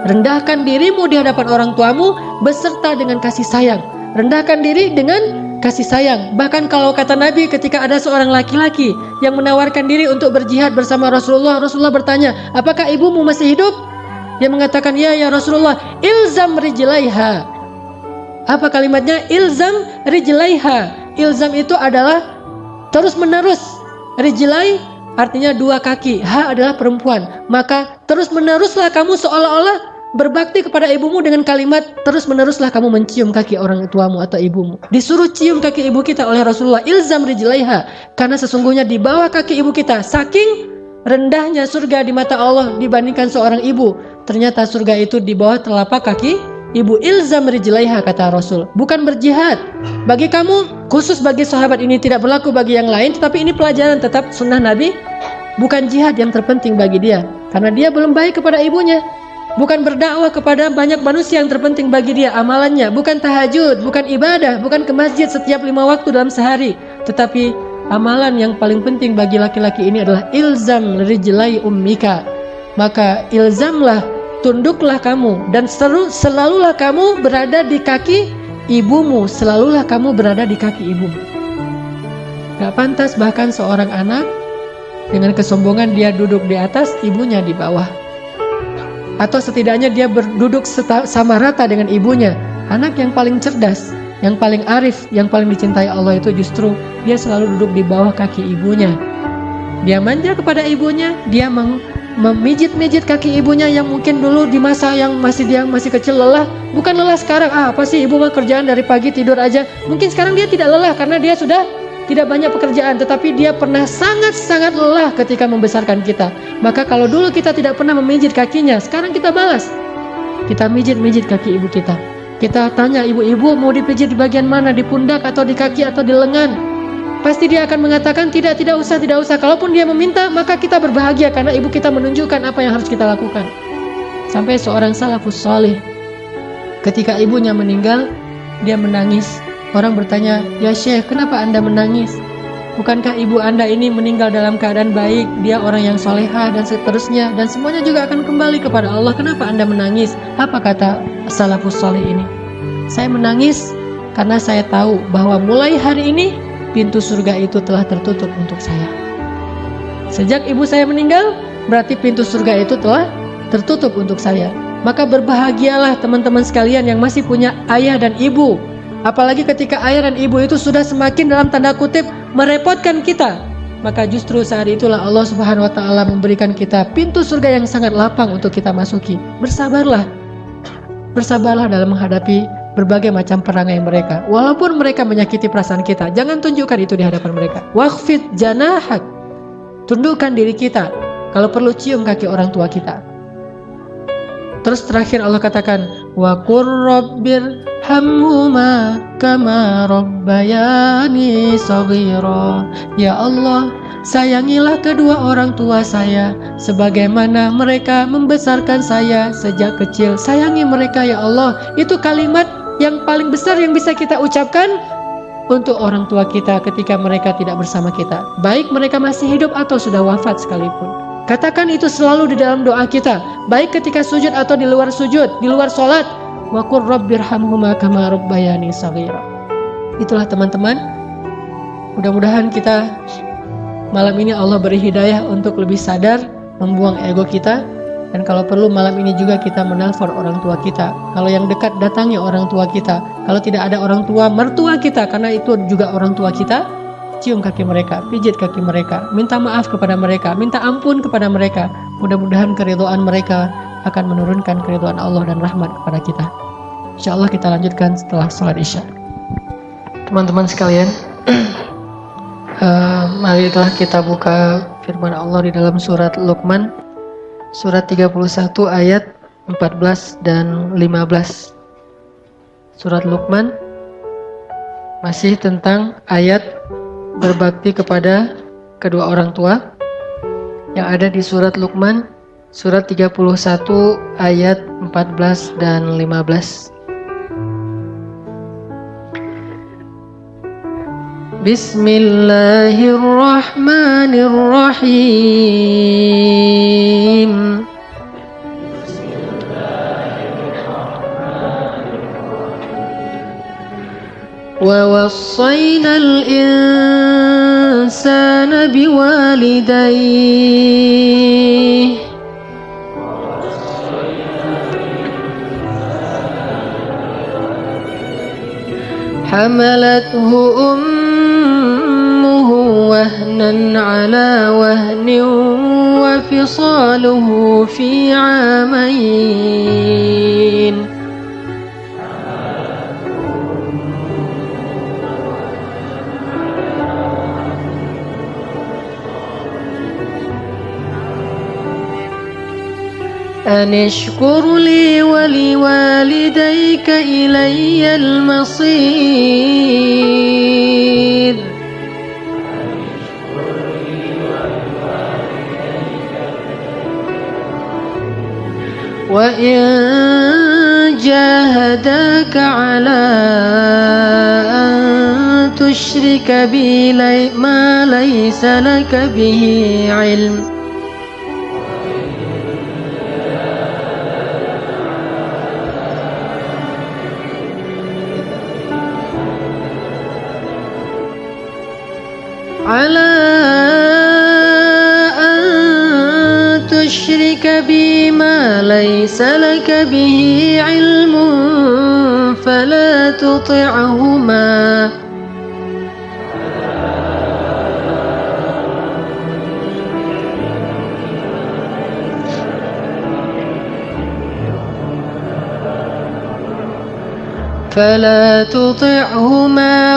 Rendahkan dirimu di hadapan orang tuamu beserta dengan kasih sayang. Rendahkan diri dengan kasih sayang. Bahkan kalau kata Nabi, ketika ada seorang laki-laki yang menawarkan diri untuk berjihad bersama Rasulullah, Rasulullah bertanya, apakah ibumu masih hidup? Dia mengatakan, ya Rasulullah, ilzam rijlaiha. Apa kalimatnya? Ilzam rijlaiha. Ilzam itu adalah terus menerus. Rijlai artinya dua kaki, ha adalah perempuan. Maka terus meneruslah kamu seolah-olah berbakti kepada ibumu dengan kalimat terus meneruslah kamu mencium kaki orang tuamu atau ibumu. Disuruh cium kaki ibu kita oleh Rasulullah, ilzam rijlaiha, karena sesungguhnya di bawah kaki ibu kita, saking rendahnya surga di mata Allah dibandingkan seorang ibu, ternyata surga itu di bawah telapak kaki ibu. Ilzam rijlaiha, kata Rasul. Bukan berjihad bagi kamu, khusus bagi sahabat ini, tidak berlaku bagi yang lain, tetapi ini pelajaran tetap sunnah Nabi. Bukan jihad yang terpenting bagi dia, karena dia belum baik kepada ibunya. Bukan berdakwah kepada banyak manusia yang terpenting bagi dia amalannya. Bukan tahajud, bukan ibadah, bukan ke masjid setiap 5 waktu dalam sehari. Tetapi amalan yang paling penting bagi laki-laki ini adalah ilzam rijlai ummika. Maka ilzamlah, tunduklah kamu, dan selalulah kamu berada di kaki ibumu. Selalulah kamu berada di kaki ibumu. Gak pantas bahkan seorang anak dengan kesombongan dia duduk di atas, ibunya di bawah. Atau setidaknya dia berduduk sama rata dengan ibunya. Anak yang paling cerdas, yang paling arif, yang paling dicintai Allah itu justru dia selalu duduk di bawah kaki ibunya. Dia manja kepada ibunya, dia memijit-mijit kaki ibunya yang mungkin dulu di masa yang dia masih kecil lelah. Bukan lelah sekarang, apa sih ibu mah kerjaan dari pagi tidur aja. Mungkin sekarang dia tidak lelah karena dia sudah tidak banyak pekerjaan, tetapi dia pernah sangat-sangat lelah ketika membesarkan kita. Maka kalau dulu kita tidak pernah memijit kakinya, sekarang kita balas. Kita mijit-mijit kaki ibu kita. Kita tanya ibu-ibu mau dipijit di bagian mana, di pundak atau di kaki atau di lengan. Pasti dia akan mengatakan tidak usah. Kalaupun dia meminta, maka kita berbahagia karena ibu kita menunjukkan apa yang harus kita lakukan. Sampai seorang salafus salih, ketika ibunya meninggal, dia menangis. Orang bertanya, ya Syekh, kenapa Anda menangis? Bukankah ibu Anda ini meninggal dalam keadaan baik? Dia orang yang solehah dan seterusnya, dan semuanya juga akan kembali kepada Allah. Kenapa Anda menangis? Apa kata salafus salih ini? Saya menangis karena saya tahu bahwa mulai hari ini pintu surga itu telah tertutup untuk saya. Sejak ibu saya meninggal, berarti pintu surga itu telah tertutup untuk saya. Maka berbahagialah teman-teman sekalian yang masih punya ayah dan ibu. Apalagi ketika ayah dan ibu itu sudah semakin dalam tanda kutip merepotkan kita, maka justru saat itulah Allah Subhanahu wa taala memberikan kita pintu surga yang sangat lapang untuk kita masuki. Bersabarlah dalam menghadapi berbagai macam perangai mereka. Walaupun mereka menyakiti perasaan kita, jangan tunjukkan itu di hadapan mereka. Wakhfid janahak, tundukkan diri kita. Kalau perlu cium kaki orang tua kita. Terus terakhir Allah katakan, wa qur rabbir hamhuma kama rabbayani shaghira. Ya Allah, sayangilah kedua orang tua saya sebagaimana mereka membesarkan saya sejak kecil. Sayangi mereka ya Allah. Itu kalimat yang paling besar yang bisa kita ucapkan untuk orang tua kita ketika mereka tidak bersama kita, baik mereka masih hidup atau sudah wafat sekalipun. Katakan itu selalu di dalam doa kita, baik ketika sujud atau di luar sujud, di luar sholat. Wa qur rabbirhamhuma kama rabbayani shaghira. Itulah teman-teman, mudah-mudahan kita malam ini Allah beri hidayah untuk lebih sadar, membuang ego kita, Dan kalau perlu malam ini juga kita menelpon orang tua kita. Kalau yang dekat datangi orang tua kita. Kalau tidak ada orang tua, mertua kita, karena itu juga orang tua kita, cium kaki mereka, pijit kaki mereka, minta maaf kepada mereka, minta ampun kepada mereka. Mudah-mudahan keridhaan mereka akan menurunkan keridhaan Allah dan rahmat kepada kita. Insya Allah kita lanjutkan setelah sholat Isya. Teman-teman sekalian, marilah kita buka firman Allah di dalam surat Luqman, surat 31 ayat 14 dan 15. Surat Luqman masih tentang ayat berbakti kepada kedua orang tua yang ada di surat Luqman, surat 31 ayat 14 dan 15. Bismillahirrahmanirrahim. ووصينا الإنسان بوالديه حملته أمه وهنا على وهن وفصاله في عامين أن اشكر لي ولوالديك إلي المصير وإن جاهداك على أن تشرك بي ما ليس لك به علم على أن تشرك بي ما ليس لك به علم فلا تطعهما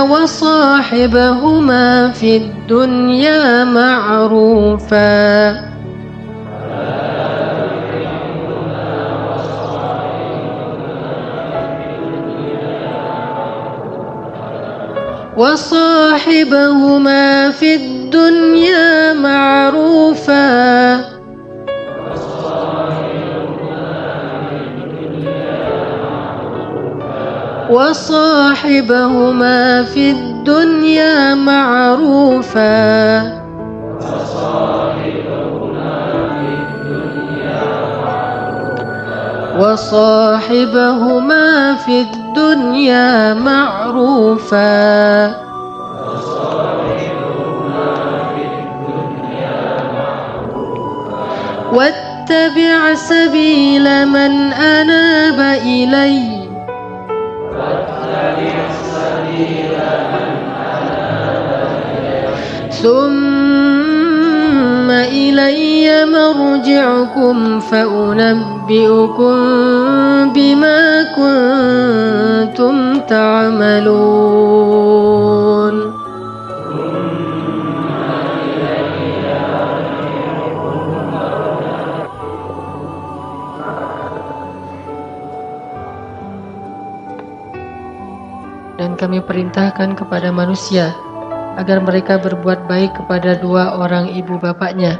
وصاحبهما في الدنيا معروفا وصاحبهما في الدنيا معروفا واتبع سبيل من أناب إلي ثم إلي مرجعكم فأنبئكم بما كنتم تعملون. Dan kami perintahkan kepada manusia agar mereka berbuat baik kepada dua orang ibu bapaknya.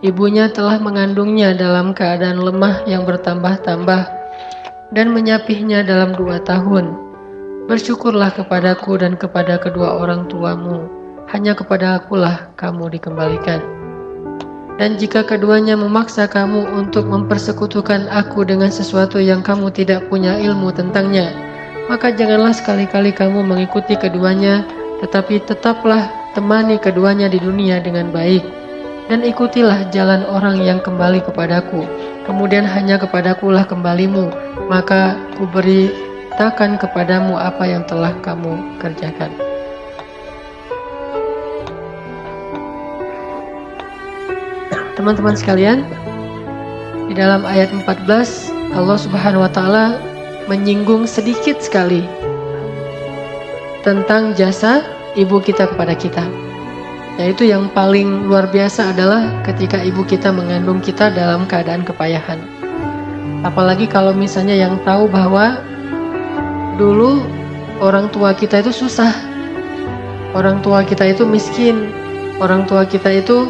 Ibunya telah mengandungnya dalam keadaan lemah yang bertambah-tambah dan menyapihnya dalam 2 tahun. Bersyukurlah kepadaku dan kepada kedua orang tuamu, hanya kepada akulah kamu dikembalikan. Dan jika keduanya memaksa kamu untuk mempersekutukan aku dengan sesuatu yang kamu tidak punya ilmu tentangnya, maka janganlah sekali-kali kamu mengikuti keduanya, tetapi tetaplah temani keduanya di dunia dengan baik, dan ikutilah jalan orang yang kembali kepadaku, kemudian hanya kepadakulah kembalimu, maka kuberitakan kepadamu apa yang telah kamu kerjakan. Teman-teman sekalian, di dalam ayat 14 Allah Subhanahu wa Ta'ala menyinggung sedikit sekali tentang jasa ibu kita kepada kita. Yaitu yang paling luar biasa adalah ketika ibu kita mengandung kita dalam keadaan kepayahan. Apalagi kalau misalnya yang tahu bahwa dulu orang tua kita itu susah, orang tua kita itu miskin, orang tua kita itu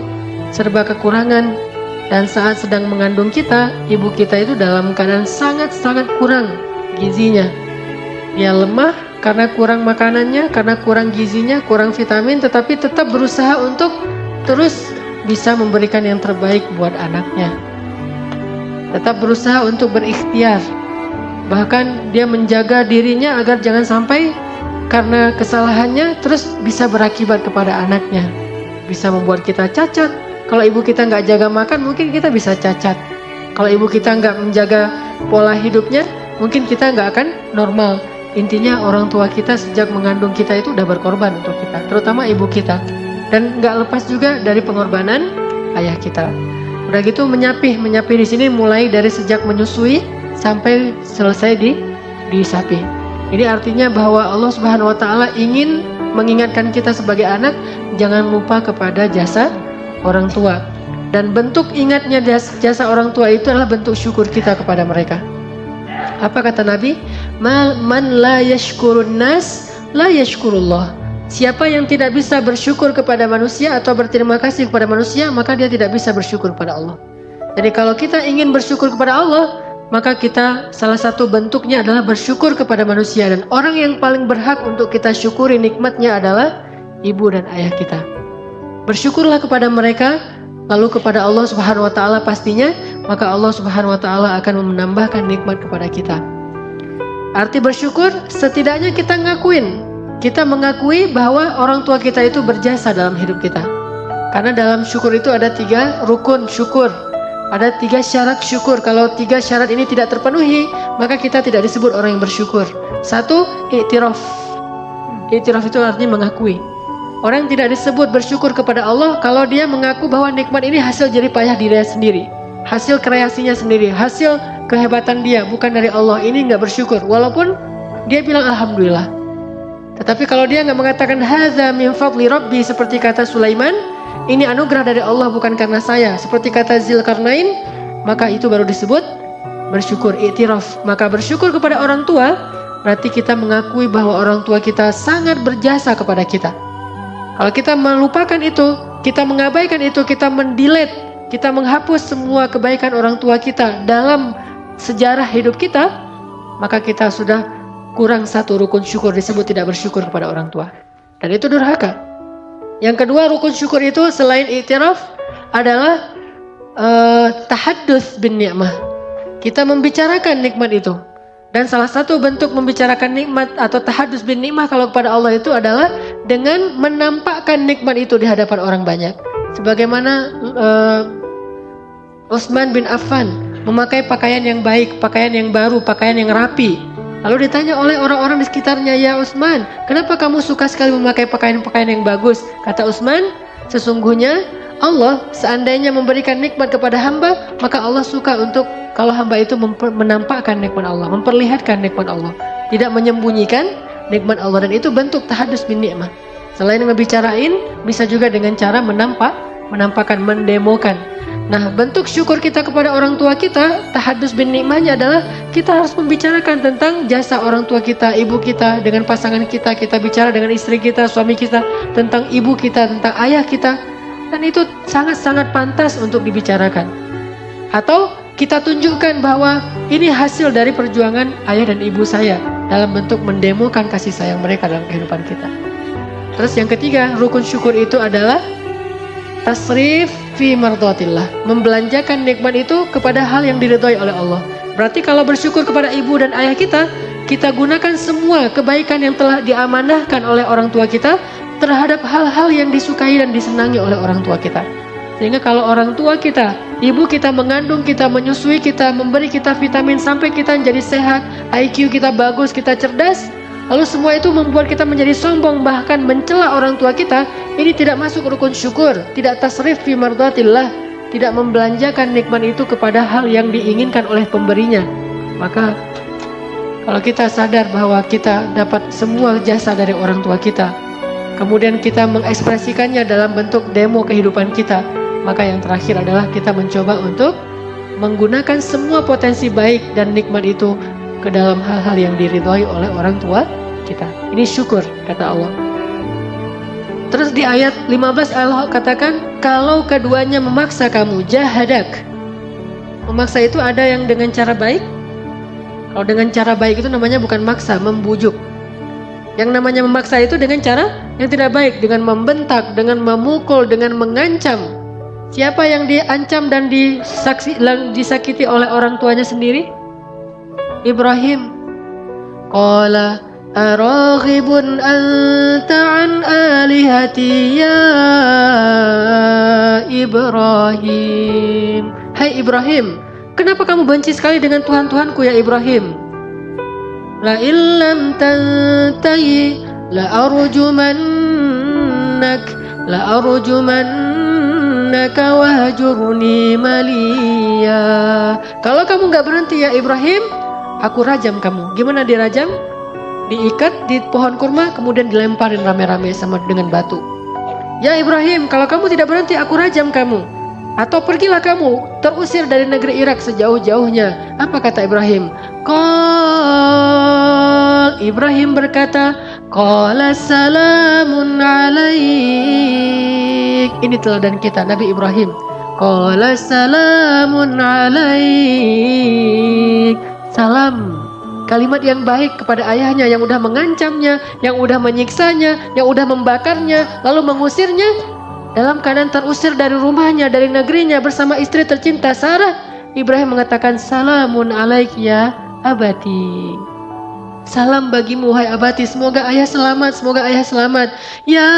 serba kekurangan, dan saat sedang mengandung kita, ibu kita itu dalam keadaan sangat-sangat kurang gizinya. Dia lemah karena kurang makanannya, karena kurang gizinya, kurang vitamin, tetapi tetap berusaha untuk terus bisa memberikan yang terbaik buat anaknya. Tetap berusaha untuk berikhtiar. Bahkan dia menjaga dirinya agar jangan sampai karena kesalahannya terus bisa berakibat kepada anaknya. Bisa membuat kita cacat. Kalau ibu kita nggak jaga makan, mungkin kita bisa cacat. Kalau ibu kita nggak menjaga pola hidupnya, mungkin kita nggak akan normal. Intinya orang tua kita sejak mengandung kita itu udah berkorban untuk kita, terutama ibu kita. Dan nggak lepas juga dari pengorbanan ayah kita. Udah gitu menyapih di sini mulai dari sejak menyusui sampai selesai disapi. Ini artinya bahwa Allah Subhanahu wa Ta'ala ingin mengingatkan kita sebagai anak, jangan lupa kepada jasa orang tua. Dan bentuk ingatnya jasa orang tua itu adalah bentuk syukur kita kepada mereka. Apa kata Nabi? Man la yashkurun nas la yashkurullah. Siapa yang tidak bisa bersyukur kepada manusia atau berterima kasih kepada manusia, maka dia tidak bisa bersyukur kepada Allah. Jadi kalau kita ingin bersyukur kepada Allah, maka kita salah satu bentuknya adalah bersyukur kepada manusia. Dan orang yang paling berhak untuk kita syukuri nikmatnya adalah ibu dan ayah kita. Bersyukurlah kepada mereka, lalu kepada Allah Subhanahu wa Ta'ala pastinya, maka Allah Subhanahu wa Ta'ala akan menambahkan nikmat kepada kita. Arti bersyukur, setidaknya kita mengakui bahwa orang tua kita itu berjasa dalam hidup kita. Karena dalam syukur itu ada 3 rukun syukur, ada 3 syarat syukur. Kalau 3 syarat ini tidak terpenuhi, maka kita tidak disebut orang yang bersyukur. 1, i'tiraf. I'tiraf itu artinya mengakui. Orang tidak disebut bersyukur kepada Allah kalau dia mengaku bahwa nikmat ini hasil jerih payah dirinya sendiri, hasil kreasinya sendiri, hasil kehebatan dia, bukan dari Allah. Ini nggak bersyukur, walaupun dia bilang alhamdulillah. Tetapi kalau dia nggak mengatakan hadza min fadli rabbi, seperti kata Sulaiman, ini anugerah dari Allah bukan karena saya, seperti kata Zulkarnain, maka itu baru disebut bersyukur, i'tiraf. Maka bersyukur kepada orang tua berarti kita mengakui bahwa orang tua kita sangat berjasa kepada kita. Kalau kita melupakan itu, kita mengabaikan itu, kita mendelete, kita menghapus semua kebaikan orang tua kita dalam sejarah hidup kita, maka kita sudah kurang 1 rukun syukur, disebut tidak bersyukur kepada orang tua. Dan itu durhaka. Yang kedua rukun syukur itu selain i'tiraf adalah tahadduts bin ni'mah. Kita membicarakan nikmat itu. Dan salah satu bentuk membicarakan nikmat atau tahadduts bin ni'mah kalau kepada Allah itu adalah dengan menampakkan nikmat itu di hadapan orang banyak. Sebagaimana Utsman bin Affan memakai pakaian yang baik, pakaian yang baru, pakaian yang rapi. Lalu ditanya oleh orang-orang di sekitarnya, "Ya Utsman, kenapa kamu suka sekali memakai pakaian-pakaian yang bagus?" Kata Utsman, "Sesungguhnya Allah seandainya memberikan nikmat kepada hamba, maka Allah suka untuk kalau hamba itu menampakkan nikmat Allah, memperlihatkan nikmat Allah, tidak menyembunyikan nikmat Allah." Dan itu bentuk tahadduts bin ni'mah. Selain ngebicarain, bisa juga dengan cara menampakkan, mendemokan. Nah, bentuk syukur kita kepada orang tua kita, tahadduts bin ni'mahnya adalah kita harus membicarakan tentang jasa orang tua kita, ibu kita, dengan pasangan kita, kita bicara dengan istri kita, suami kita, tentang ibu kita, tentang ayah kita. Dan itu sangat-sangat pantas untuk dibicarakan. Atau kita tunjukkan bahwa ini hasil dari perjuangan ayah dan ibu saya dalam bentuk mendemokan kasih sayang mereka dalam kehidupan kita. Terus yang ketiga, rukun syukur itu adalah tasrif fi mardhatillah, membelanjakan nikmat itu kepada hal yang diridhoi oleh Allah. Berarti kalau bersyukur kepada ibu dan ayah kita, kita gunakan semua kebaikan yang telah diamanahkan oleh orang tua kita terhadap hal-hal yang disukai dan disenangi oleh orang tua kita. Sehingga kalau orang tua kita Ibu kita mengandung, kita menyusui, kita memberi kita vitamin sampai kita menjadi sehat, IQ kita bagus, kita cerdas. Lalu semua itu membuat kita menjadi sombong, bahkan mencela orang tua kita. Ini tidak masuk rukun syukur, tidak tasrif fi mardatillah, tidak membelanjakan nikmat itu kepada hal yang diinginkan oleh pemberinya. Maka kalau kita sadar bahwa kita dapat semua jasa dari orang tua kita, kemudian kita mengekspresikannya dalam bentuk demo kehidupan kita, maka yang terakhir adalah kita mencoba untuk menggunakan semua potensi baik dan nikmat itu ke dalam hal-hal yang diridhoi oleh orang tua kita. Ini syukur, kata Allah. Terus di ayat 15 Allah katakan, kalau keduanya memaksa kamu, jahadak. Memaksa itu ada yang dengan cara baik. Kalau dengan cara baik itu namanya bukan maksa, membujuk. Yang namanya memaksa itu dengan cara yang tidak baik, dengan membentak, dengan memukul, dengan mengancam. Siapa yang diancam dan disakiti oleh orang tuanya sendiri? Ibrahim. Qala araghibun anta an alihati ya Ibrahim. Hai Ibrahim, kenapa kamu benci sekali dengan Tuhan-Tuhanku ya Ibrahim? La illam tantahi la arjumannaka wahjurni maliya. Kalau kamu gak berhenti ya Ibrahim, aku rajam kamu. Gimana dirajam? Diikat di pohon kurma, kemudian dilemparin rame-rame sama dengan batu. Ya Ibrahim, kalau kamu tidak berhenti, aku rajam kamu. Atau pergilah kamu, terusir dari negeri Irak sejauh-jauhnya. Apa kata Ibrahim? Ibrahim berkata, Qala salamun alaik. Ini teladan kita, Nabi Ibrahim. Qala salamun alaik. Salam, kalimat yang baik kepada ayahnya yang udah mengancamnya, yang udah menyiksanya, yang udah membakarnya, lalu mengusirnya. Dalam keadaan terusir dari rumahnya, dari negerinya bersama istri tercinta Sarah, Ibrahim mengatakan, salamun alaik ya abati. Salam bagimu hai abati, semoga ayah selamat, semoga ayah selamat. Ya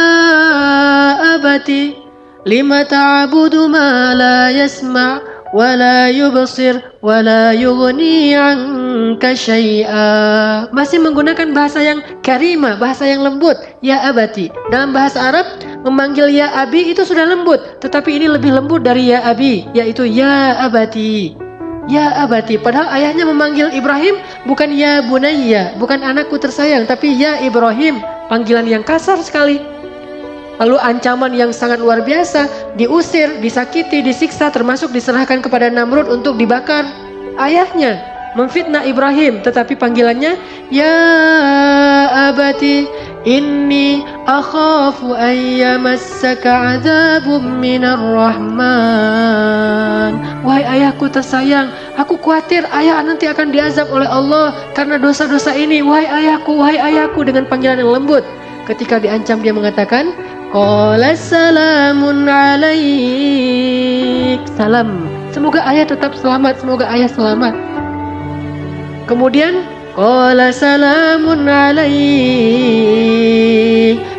abati, lima ta'budu ma la yasma' wa la yubsir wa la yughni 'anka syai'a. Masih menggunakan bahasa yang karimah, bahasa yang lembut. Ya abati. Dalam bahasa Arab memanggil ya abi itu sudah lembut, tetapi ini lebih lembut dari ya abi, yaitu ya abati. Ya abati, padahal ayahnya memanggil Ibrahim bukan ya bunayya, bukan anakku tersayang, tapi ya Ibrahim, panggilan yang kasar sekali. Lalu ancaman yang sangat luar biasa, diusir, disakiti, disiksa, termasuk diserahkan kepada Namrud untuk dibakar. Ayahnya memfitnah Ibrahim, tetapi panggilannya ya abati inni akhafu an yamassaka 'adzabun minar rahman. Wahai ayahku tersayang, aku khawatir ayah nanti akan diazab oleh Allah karena dosa-dosa ini. Wahai ayahku, dengan panggilan yang lembut. Ketika diancam dia mengatakan, Qala salamun alaik. Salam, semoga ayah tetap selamat, semoga ayah selamat. Kemudian Qala salamun alaik.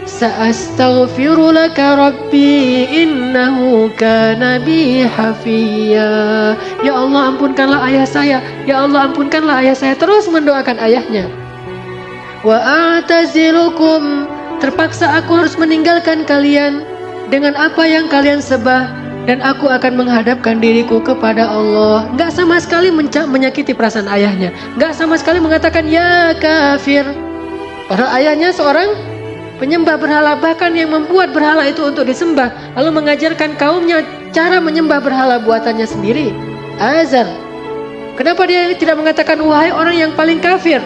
Sa'astaghfiru laka rabbi innahu kana bi hafiya. Ya Allah, ampunkanlah ayah saya. Ya Allah, ampunkanlah ayah saya. Terus mendoakan ayahnya. Wa a'tazilukum. Terpaksa aku harus meninggalkan kalian dengan apa yang kalian sembah, dan aku akan menghadapkan diriku kepada Allah. Gak sama sekali menyakiti perasaan ayahnya, gak sama sekali mengatakan ya kafir. Padahal ayahnya seorang penyembah berhala, bahkan yang membuat berhala itu untuk disembah, lalu mengajarkan kaumnya cara menyembah berhala buatannya sendiri. Azar. Kenapa dia tidak mengatakan wahai orang yang paling kafir,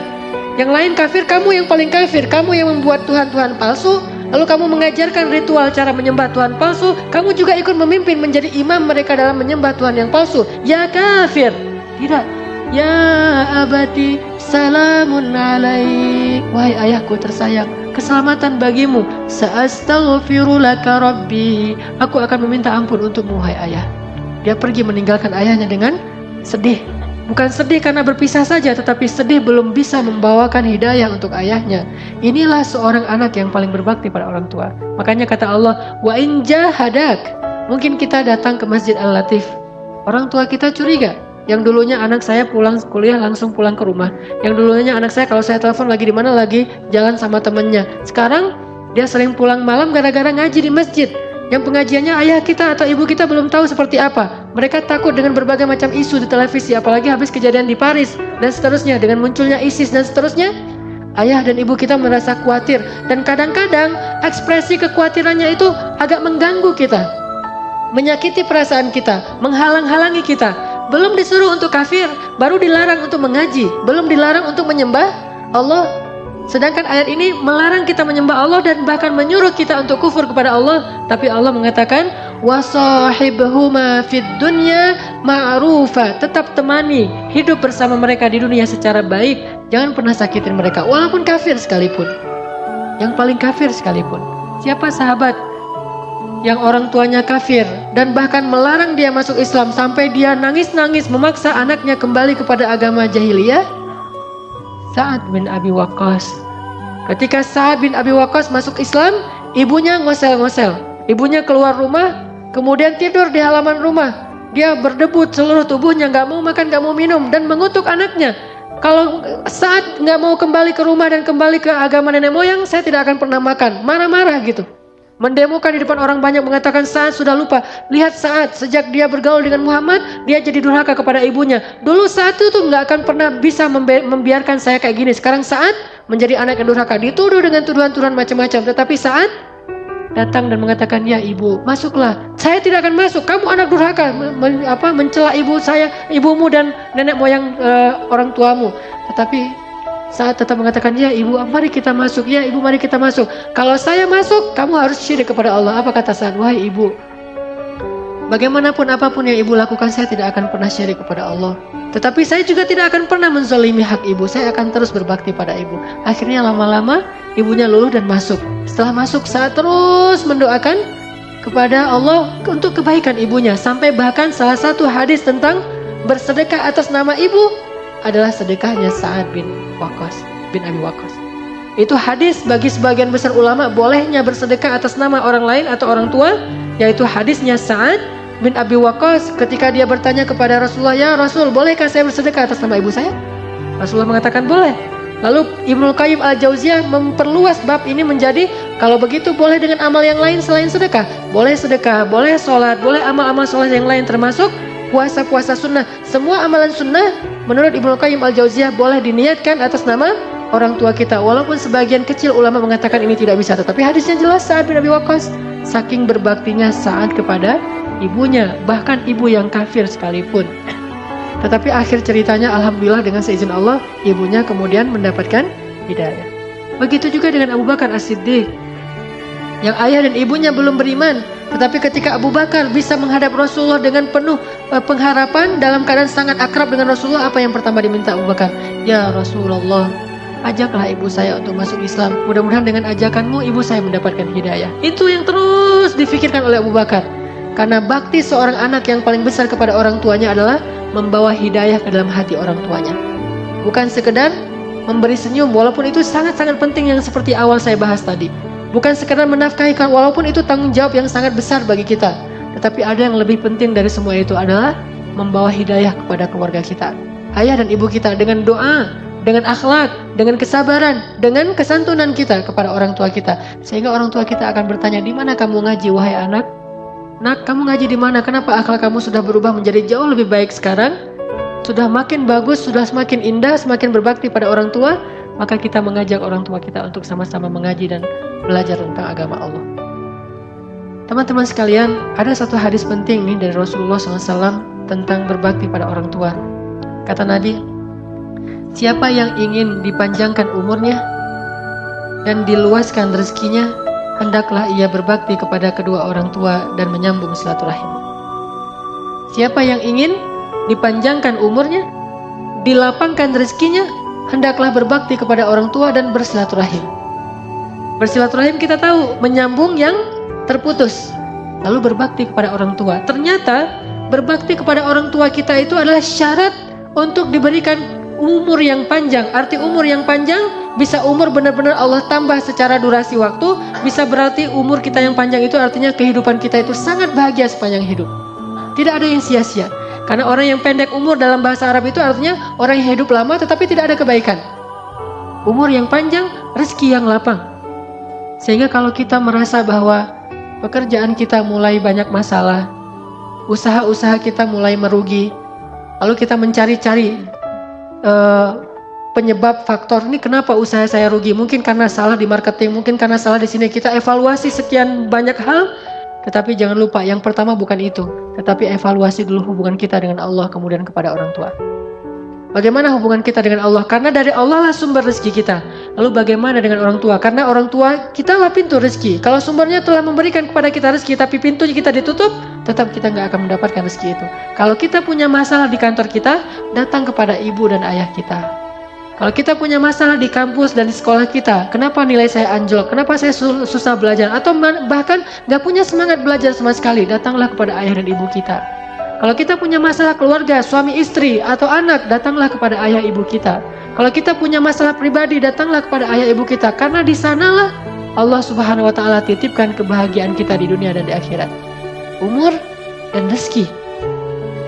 yang lain kafir, kamu yang paling kafir, kamu yang membuat Tuhan-Tuhan palsu, lalu kamu mengajarkan ritual cara menyembah Tuhan palsu, kamu juga ikut memimpin menjadi imam mereka dalam menyembah Tuhan yang palsu. Ya kafir. Tidak. Ya abati salamun alaik. Wahai ayahku tersayang, keselamatan bagimu. Sa'astaghfiru laka rabbi. Aku akan meminta ampun untukmu wahai ayah. Dia pergi meninggalkan ayahnya dengan sedih. Bukan sedih karena berpisah saja, tetapi sedih belum bisa membawakan hidayah untuk ayahnya. Inilah seorang anak yang paling berbakti pada orang tua. Makanya kata Allah, wa in jahadak. Mungkin kita datang ke Masjid Al-Latif Orang tua kita curiga. Yang dulunya anak saya pulang kuliah langsung pulang ke rumah. Yang dulunya anak saya kalau saya telepon lagi di mana, lagi jalan sama temennya. Sekarang dia sering pulang malam gara-gara ngaji di masjid. Yang pengajiannya ayah kita atau ibu kita belum tahu seperti apa. Mereka takut dengan berbagai macam isu di televisi, apalagi habis kejadian di Paris dan seterusnya, dengan munculnya ISIS dan seterusnya. Ayah dan ibu kita merasa khawatir, dan kadang-kadang ekspresi kekhawatirannya itu agak mengganggu kita, menyakiti perasaan kita, menghalang-halangi kita. Belum disuruh untuk kafir, baru dilarang untuk mengaji, belum dilarang untuk menyembah Allah. Sedangkan ayat ini melarang kita menyembah Allah dan bahkan menyuruh kita untuk kufur kepada Allah. Tapi Allah mengatakan, wasahibhuma fid dunya ma'rufa. Tetap temani, hidup bersama mereka di dunia secara baik. Jangan pernah sakitin mereka, walaupun kafir sekalipun. Yang paling kafir sekalipun. Siapa sahabat yang orang tuanya kafir dan bahkan melarang dia masuk Islam sampai dia nangis-nangis memaksa anaknya kembali kepada agama jahiliyah? Sa'ad bin Abi Waqqas. Ketika Sa'ad bin Abi Waqqas masuk Islam, ibunya ngosel-ngosel. Ibunya keluar rumah, kemudian tidur di halaman rumah. Dia berdebut seluruh tubuhnya, gak mau makan, gak mau minum, dan mengutuk anaknya. Kalau Sa'ad gak mau kembali ke rumah dan kembali ke agama nenek moyang, saya tidak akan pernah makan. Marah-marah gitu. Mendemokan di depan orang banyak, mengatakan Sa'ad sudah lupa. Lihat Sa'ad, sejak dia bergaul dengan Muhammad, dia jadi durhaka kepada ibunya. Dulu Sa'ad itu nggak akan pernah bisa membiarkan saya kayak gini. Sekarang Sa'ad menjadi anak yang durhaka, dituduh dengan tuduhan-tuduhan macam-macam. Tetapi Sa'ad datang dan mengatakan, ya ibu, masuklah. Saya tidak akan masuk. Kamu anak durhaka, mencela ibu saya, ibumu dan nenek moyang orang tuamu. Tetapi Sa'ad tetap mengatakan, ya ibu, mari kita masuk. Ya ibu, mari kita masuk. Kalau saya masuk, kamu harus syirik kepada Allah. Apa kata Sa'ad? Wahai ibu, bagaimanapun apapun yang ibu lakukan, saya tidak akan pernah syirik kepada Allah. Tetapi saya juga tidak akan pernah menzalimi hak ibu. Saya akan terus berbakti pada ibu. Akhirnya lama-lama ibunya luluh dan masuk. Setelah masuk, Sa'ad terus mendoakan kepada Allah untuk kebaikan ibunya. Sampai bahkan salah satu hadis tentang bersedekah atas nama ibu adalah sedekahnya Sa'ad bin Abi Waqqas. Itu hadis bagi sebagian besar ulama bolehnya bersedekah atas nama orang lain atau orang tua, yaitu hadisnya Sa'ad bin Abi Waqqas ketika dia bertanya kepada Rasulullah, ya Rasul, bolehkah saya bersedekah atas nama ibu saya? Rasulullah mengatakan boleh. Lalu Ibnu Qayyim Al-Jauziyah memperluas bab ini menjadi, kalau begitu boleh dengan amal yang lain selain sedekah. Boleh sedekah, boleh sholat, boleh amal-amal sholat yang lain termasuk puasa-puasa sunnah. Semua amalan sunnah menurut Ibnu Qayyim Al-Jauziyah boleh diniatkan atas nama orang tua kita. Walaupun sebagian kecil ulama mengatakan ini tidak bisa, tetapi hadisnya jelas. Sa'ad bin Abi Waqqas saking berbaktinya Sa'ad kepada ibunya, bahkan ibu yang kafir sekalipun. Tetapi akhir ceritanya alhamdulillah dengan seizin Allah, ibunya kemudian mendapatkan hidayah. Begitu juga dengan Abu Bakar As-Siddiq, yang ayah dan ibunya belum beriman. Tetapi ketika Abu Bakar bisa menghadap Rasulullah dengan penuh pengharapan, dalam keadaan sangat akrab dengan Rasulullah, apa yang pertama diminta Abu Bakar? Ya Rasulullah, ajaklah ibu saya untuk masuk Islam. Mudah-mudahan dengan ajakanmu ibu saya mendapatkan hidayah. Itu yang terus difikirkan oleh Abu Bakar. Karena bakti seorang anak yang paling besar kepada orang tuanya adalah membawa hidayah ke dalam hati orang tuanya. Bukan sekedar memberi senyum, walaupun itu sangat-sangat penting yang seperti awal saya bahas tadi. Bukan sekedar menafkahikan, walaupun itu tanggung jawab yang sangat besar bagi kita. Tetapi ada yang lebih penting dari semua itu adalah membawa hidayah kepada keluarga kita. Ayah dan ibu kita dengan doa, dengan akhlak, dengan kesabaran, dengan kesantunan kita kepada orang tua kita. Sehingga orang tua kita akan bertanya, di mana kamu ngaji wahai anak? Nak, kamu ngaji di mana? Kenapa akhlak kamu sudah berubah menjadi jauh lebih baik sekarang? Sudah makin bagus, sudah semakin indah, semakin berbakti pada orang tua. Maka kita mengajak orang tua kita untuk sama-sama mengaji dan belajar tentang agama Allah. Teman-teman sekalian, ada satu hadis penting nih dari Rasulullah SAW tentang berbakti pada orang tua. Kata Nabi, siapa yang ingin dipanjangkan umurnya dan diluaskan rezekinya, hendaklah ia berbakti kepada kedua orang tua dan menyambung silaturahim. Siapa yang ingin dipanjangkan umurnya, dilapangkan rezekinya, hendaklah berbakti kepada orang tua dan bersilaturahim. Bersilaturahim kita tahu menyambung yang terputus. Lalu berbakti kepada orang tua. Ternyata berbakti kepada orang tua kita itu adalah syarat untuk diberikan umur yang panjang. Arti umur yang panjang bisa umur benar-benar Allah tambah secara durasi waktu. Bisa berarti umur kita yang panjang itu artinya kehidupan kita itu sangat bahagia sepanjang hidup. Tidak ada yang sia-sia. Karena orang yang pendek umur dalam bahasa Arab itu artinya orang yang hidup lama tetapi tidak ada kebaikan. Umur yang panjang, rezeki yang lapang. Sehingga kalau kita merasa bahwa pekerjaan kita mulai banyak masalah, usaha-usaha kita mulai merugi, lalu kita mencari-cari penyebab faktor ini kenapa usaha saya rugi, mungkin karena salah di marketing, mungkin karena salah di sini, kita evaluasi sekian banyak hal. Tetapi jangan lupa yang pertama bukan itu, tetapi evaluasi dulu hubungan kita dengan Allah, kemudian kepada orang tua. Bagaimana hubungan kita dengan Allah? Karena dari Allah lah sumber rezeki kita. Lalu bagaimana dengan orang tua? Karena orang tua kita lah pintu rezeki. Kalau sumbernya telah memberikan kepada kita rezeki tapi pintu kita ditutup, tetap kita nggak akan mendapatkan rezeki itu. Kalau kita punya masalah di kantor kita, datang kepada ibu dan ayah kita. Kalau kita punya masalah di kampus dan di sekolah kita, kenapa nilai saya anjlok? Kenapa saya susah belajar? Atau bahkan nggak punya semangat belajar sama sekali, datanglah kepada ayah dan ibu kita. Kalau kita punya masalah keluarga, suami istri atau anak, datanglah kepada ayah ibu kita. Kalau kita punya masalah pribadi, datanglah kepada ayah ibu kita. Karena di sanalah Allah Subhanahu wa Ta'ala titipkan kebahagiaan kita di dunia dan di akhirat. Umur dan rezeki.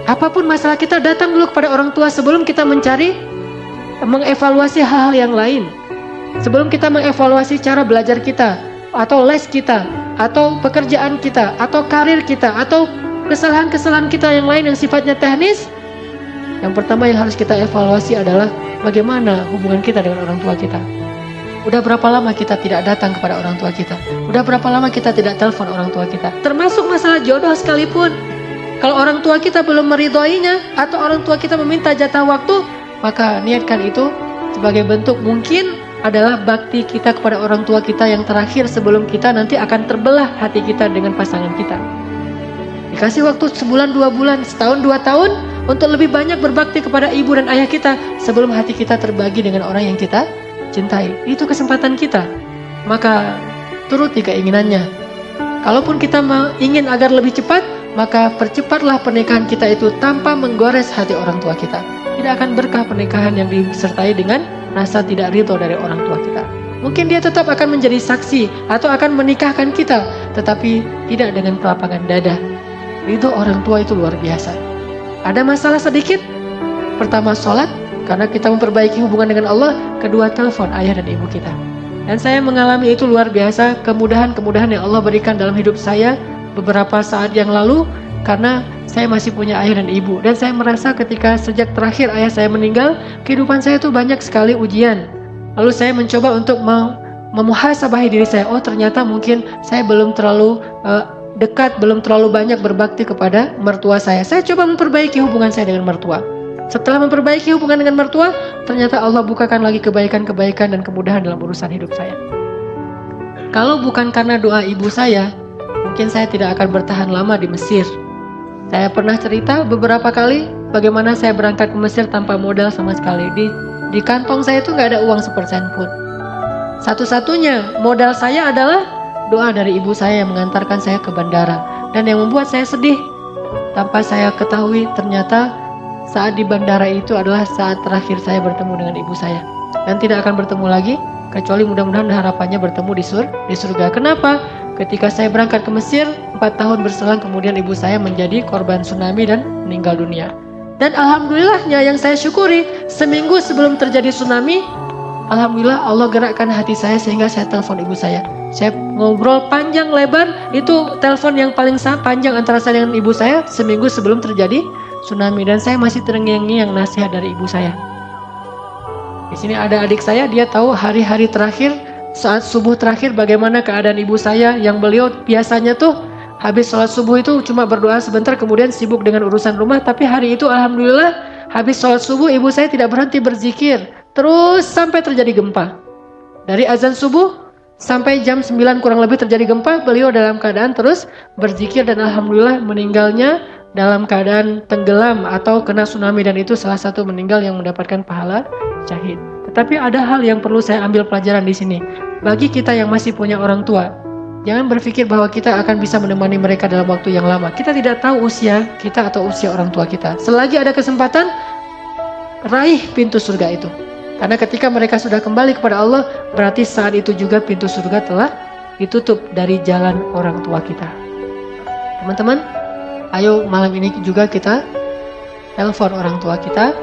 Apapun masalah kita, datang dulu kepada orang tua sebelum kita mengevaluasi hal-hal yang lain. Sebelum kita mengevaluasi cara belajar kita, atau les kita, atau pekerjaan kita, atau karir kita, atau kesalahan-kesalahan kita yang lain yang sifatnya teknis, yang pertama yang harus kita evaluasi adalah bagaimana hubungan kita dengan orang tua kita. Udah berapa lama kita tidak datang kepada orang tua kita? Udah berapa lama kita tidak telepon orang tua kita? Termasuk masalah jodoh sekalipun. Kalau orang tua kita belum meridhoinya, atau orang tua kita meminta jatah waktu, maka niatkan itu sebagai bentuk mungkin adalah bakti kita kepada orang tua kita yang terakhir sebelum kita nanti akan terbelah hati kita dengan pasangan kita. Dikasih waktu sebulan, 2 bulan, setahun, 2 tahun untuk lebih banyak berbakti kepada ibu dan ayah kita sebelum hati kita terbagi dengan orang yang kita cintai. Itu kesempatan kita. Maka turuti keinginannya. Kalaupun kita ingin agar lebih cepat, maka percepatlah pernikahan kita itu tanpa menggores hati orang tua kita. Tidak akan berkah pernikahan yang disertai dengan rasa tidak ridho dari orang tua kita. Mungkin dia tetap akan menjadi saksi atau akan menikahkan kita, tetapi tidak dengan kelapangan dada. Ridho orang tua itu luar biasa. Ada masalah sedikit, pertama sholat, karena kita memperbaiki hubungan dengan Allah. Kedua, telepon ayah dan ibu kita. Dan saya mengalami itu luar biasa, kemudahan-kemudahan yang Allah berikan dalam hidup saya beberapa saat yang lalu, karena saya masih punya ayah dan ibu. Dan saya merasa ketika sejak terakhir ayah saya meninggal, kehidupan saya itu banyak sekali ujian. Lalu saya mencoba untuk memuhasabahi diri saya. Oh, ternyata mungkin saya belum terlalu dekat, belum terlalu banyak berbakti kepada mertua saya. Saya coba memperbaiki hubungan saya dengan mertua. Setelah memperbaiki hubungan dengan mertua, ternyata Allah bukakan lagi kebaikan-kebaikan dan kemudahan dalam urusan hidup saya. Kalau bukan karena doa ibu saya, mungkin saya tidak akan bertahan lama di Mesir. Saya pernah cerita beberapa kali bagaimana saya berangkat ke Mesir tanpa modal sama sekali. Di kantong saya itu nggak ada uang sepersen pun. Satu-satunya modal saya adalah doa dari ibu saya yang mengantarkan saya ke bandara. Dan yang membuat saya sedih, tanpa saya ketahui, ternyata saat di bandara itu adalah saat terakhir saya bertemu dengan ibu saya. Dan tidak akan bertemu lagi, kecuali mudah-mudahan harapannya bertemu di surga. Kenapa? Ketika saya berangkat ke Mesir, 4 tahun berselang kemudian ibu saya menjadi korban tsunami dan meninggal dunia. Dan alhamdulillahnya yang saya syukuri, seminggu sebelum terjadi tsunami, alhamdulillah Allah gerakkan hati saya sehingga saya telepon ibu saya. Saya ngobrol panjang lebar, itu telepon yang paling panjang antara saya dengan ibu saya seminggu sebelum terjadi tsunami. Dan saya masih terngiang-ngiang nasihat dari ibu saya. Di sini ada adik saya, dia tahu hari-hari terakhir, saat subuh terakhir bagaimana keadaan ibu saya, yang beliau biasanya tuh habis sholat subuh itu cuma berdoa sebentar kemudian sibuk dengan urusan rumah. Tapi hari itu alhamdulillah habis sholat subuh ibu saya tidak berhenti berzikir terus sampai terjadi gempa. Dari azan subuh sampai jam 9 kurang lebih terjadi gempa, beliau dalam keadaan terus berzikir dan alhamdulillah meninggalnya dalam keadaan tenggelam atau kena tsunami, dan itu salah satu meninggal yang mendapatkan pahala syahid. Tetapi ada hal yang perlu saya ambil pelajaran di sini. Bagi kita yang masih punya orang tua, jangan berpikir bahwa kita akan bisa menemani mereka dalam waktu yang lama. Kita tidak tahu usia kita atau usia orang tua kita. Selagi ada kesempatan, raih pintu surga itu. Karena ketika mereka sudah kembali kepada Allah, berarti saat itu juga pintu surga telah ditutup dari jalan orang tua kita. Teman-teman, ayo malam ini juga kita telepon orang tua kita,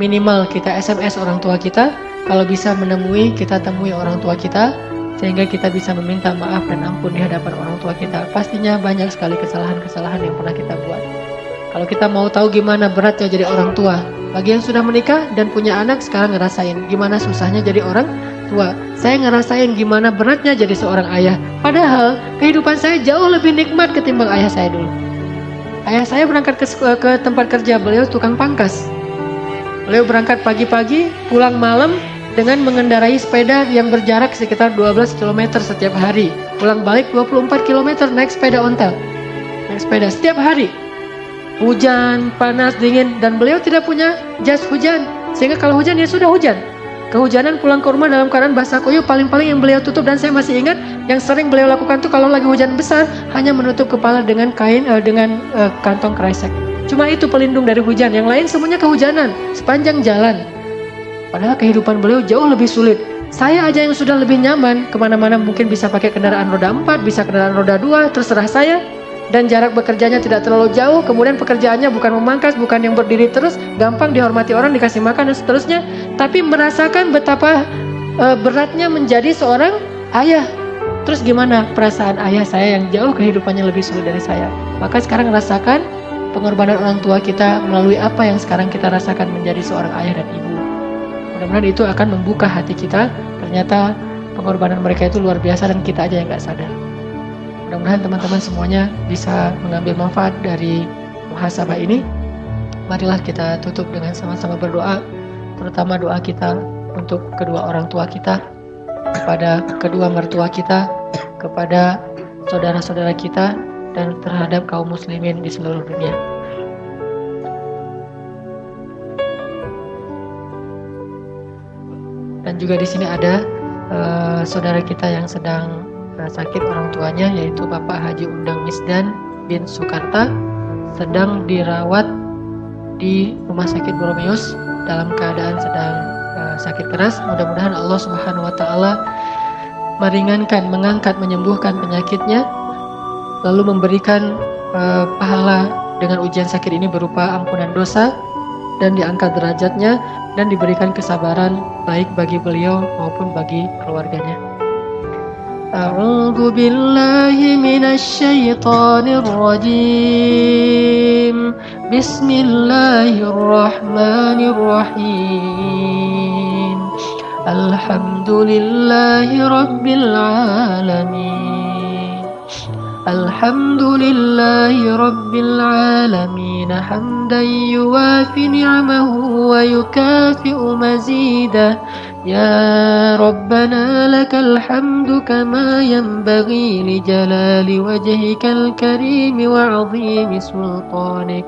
minimal kita SMS orang tua kita, kalau bisa menemui, kita temui orang tua kita, sehingga kita bisa meminta maaf dan ampun di hadapan orang tua kita. Pastinya banyak sekali kesalahan-kesalahan yang pernah kita buat. Kalau kita mau tahu gimana beratnya jadi orang tua, bagi yang sudah menikah dan punya anak sekarang ngerasain gimana susahnya jadi orang tua. Saya ngerasain gimana beratnya jadi seorang ayah. Padahal kehidupan saya jauh lebih nikmat ketimbang ayah saya dulu. Ayah saya berangkat ke tempat kerja, beliau tukang pangkas. Beliau berangkat pagi-pagi, pulang malam dengan mengendarai sepeda yang berjarak sekitar 12 km setiap hari. Pulang balik 24 km naik sepeda ontel. Naik sepeda setiap hari. Hujan, panas, dingin, dan beliau tidak punya jas hujan. Sehingga kalau hujan ya sudah hujan. Kehujanan pulang ke rumah dalam keadaan basah kuyup, paling-paling yang beliau tutup, dan saya masih ingat yang sering beliau lakukan tuh kalau lagi hujan besar hanya menutup kepala dengan kain kantong kresek. Cuma itu pelindung dari hujan, yang lain semuanya kehujanan sepanjang jalan. Padahal kehidupan beliau jauh lebih sulit. Saya aja yang sudah lebih nyaman, kemana-mana mungkin bisa pakai kendaraan roda 4, bisa kendaraan roda 2, terserah saya. Dan jarak bekerjanya tidak terlalu jauh, kemudian pekerjaannya bukan memangkas, bukan yang berdiri terus, gampang dihormati orang, dikasih makan dan seterusnya. Tapi merasakan betapa beratnya menjadi seorang ayah. Terus gimana perasaan ayah saya yang jauh kehidupannya lebih sulit dari saya? Maka sekarang rasakan pengorbanan orang tua kita melalui apa yang sekarang kita rasakan menjadi seorang ayah dan ibu. Mudah-mudahan itu akan membuka hati kita. Ternyata pengorbanan mereka itu luar biasa dan kita aja yang gak sadar. Mudah-mudahan teman-teman semuanya bisa mengambil manfaat dari muhasabah ini. Marilah kita tutup dengan sama-sama berdoa, terutama doa kita untuk kedua orang tua kita, kepada kedua mertua kita, kepada saudara-saudara kita, dan terhadap kaum muslimin di seluruh dunia. Dan juga di sini ada saudara kita yang sedang sakit orang tuanya, yaitu Bapak Haji Undang Misdan bin Sukarta, sedang dirawat di Rumah Sakit Boromeus dalam keadaan sedang sakit keras. Mudah-mudahan Allah Subhanahu wa taala meringankan, mengangkat, menyembuhkan penyakitnya, lalu memberikan pahala dengan ujian sakit ini berupa ampunan dosa dan diangkat derajatnya dan diberikan kesabaran baik bagi beliau maupun bagi keluarganya. A'udzu billahi minasy syaithanir rajim. Bismillahirrahmanirrahim. Alhamdulillahi rabbil alamin. Alhamdulillahi rabbil alamin hamdan yuwafi ni'amahu wa yukafi'u mazidah. Ya Rabbana lakal hamdu kama yanbaghi li jalali wajhikal karim wa 'azimi sultanik.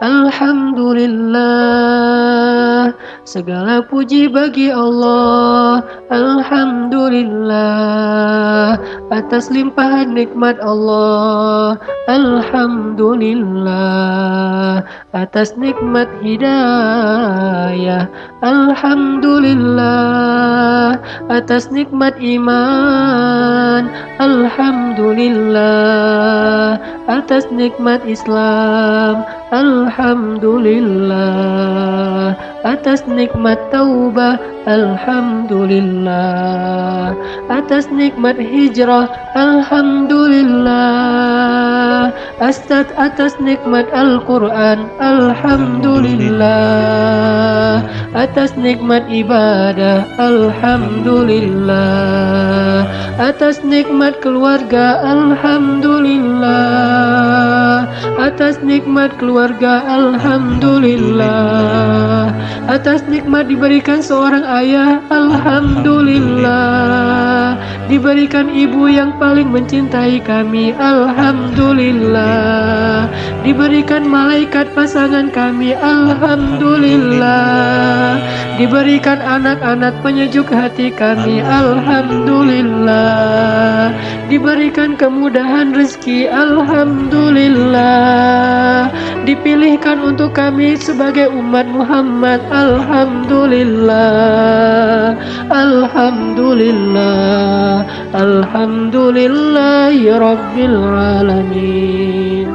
Alhamdulillah, segala puji bagi Allah. Alhamdulillah, atas limpahan nikmat Allah. Alhamdulillah, atas nikmat hidayah. Alhamdulillah, atas nikmat iman. Alhamdulillah, atas nikmat Islam. Alhamdulillah, atas nikmat taubah. Alhamdulillah, atas nikmat hijrah. Alhamdulillah, atas nikmat Al-Quran. Alhamdulillah, atas nikmat ibadah. Alhamdulillah, atas nikmat keluarga. Alhamdulillah, atas nikmat keluarga. Alhamdulillah, atas nikmat diberikan seorang ayah. Alhamdulillah, diberikan ibu yang paling mencintai kami. Alhamdulillah, diberikan malaikat pasangan kami. Alhamdulillah, diberikan anak-anak penyejuk hati kami. Alhamdulillah, diberikan kemudahan rezeki. Alhamdulillah, dipilihkan untuk kami sebagai umat Muhammad. Alhamdulillah, alhamdulillah, alhamdulillahi rabbil alamin.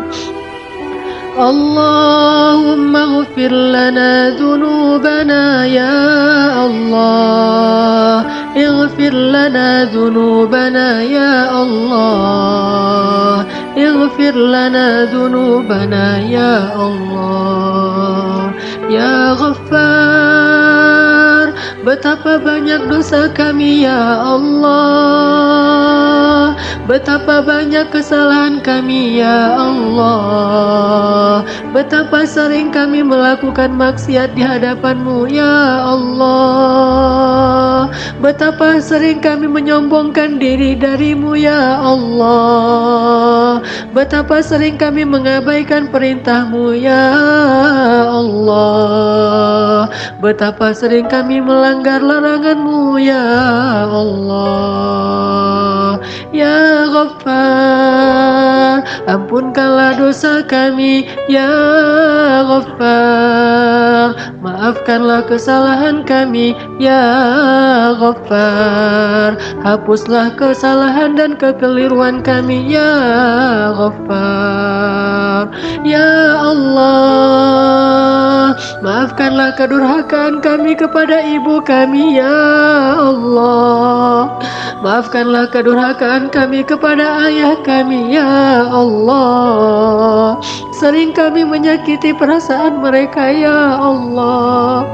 Allahu Allahumma ighfir lana dhunubana ya Allah, ighfir lana dhunubana ya Allah, ighfir lana dhunubana ya Allah. Ya Ghaffar, betapa banyak dosa kami ya Allah, betapa banyak kesalahan kami ya Allah, betapa sering kami melakukan maksiat di hadapan-Mu ya Allah, betapa sering kami menyombongkan diri dari-Mu ya Allah, betapa sering kami mengabaikan perintah-Mu ya Allah, betapa sering kami melanggar larangan-Mu ya Allah. Ya Ghaffar, ampunkanlah dosa kami ya Ghaffar, maafkanlah kesalahan kami ya Ghaffar, hapuslah kesalahan dan kekeliruan kami ya Ghaffar. Ya Allah, maafkanlah kedurhakaan kami kepada ibu kami ya Allah, maafkanlah kedurhakaan kami kepada ayah kami ya Allah. Sering kami menyakiti perasaan mereka ya Allah,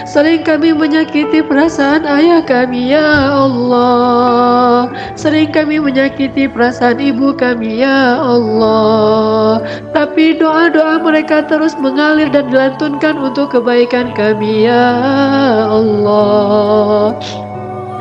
sering kami menyakiti perasaan ayah kami ya Allah, sering kami menyakiti perasaan ibu kami ya Allah. Tapi doa-doa mereka terus mengalir dan dilantunkan untuk kebaikan kami ya Allah.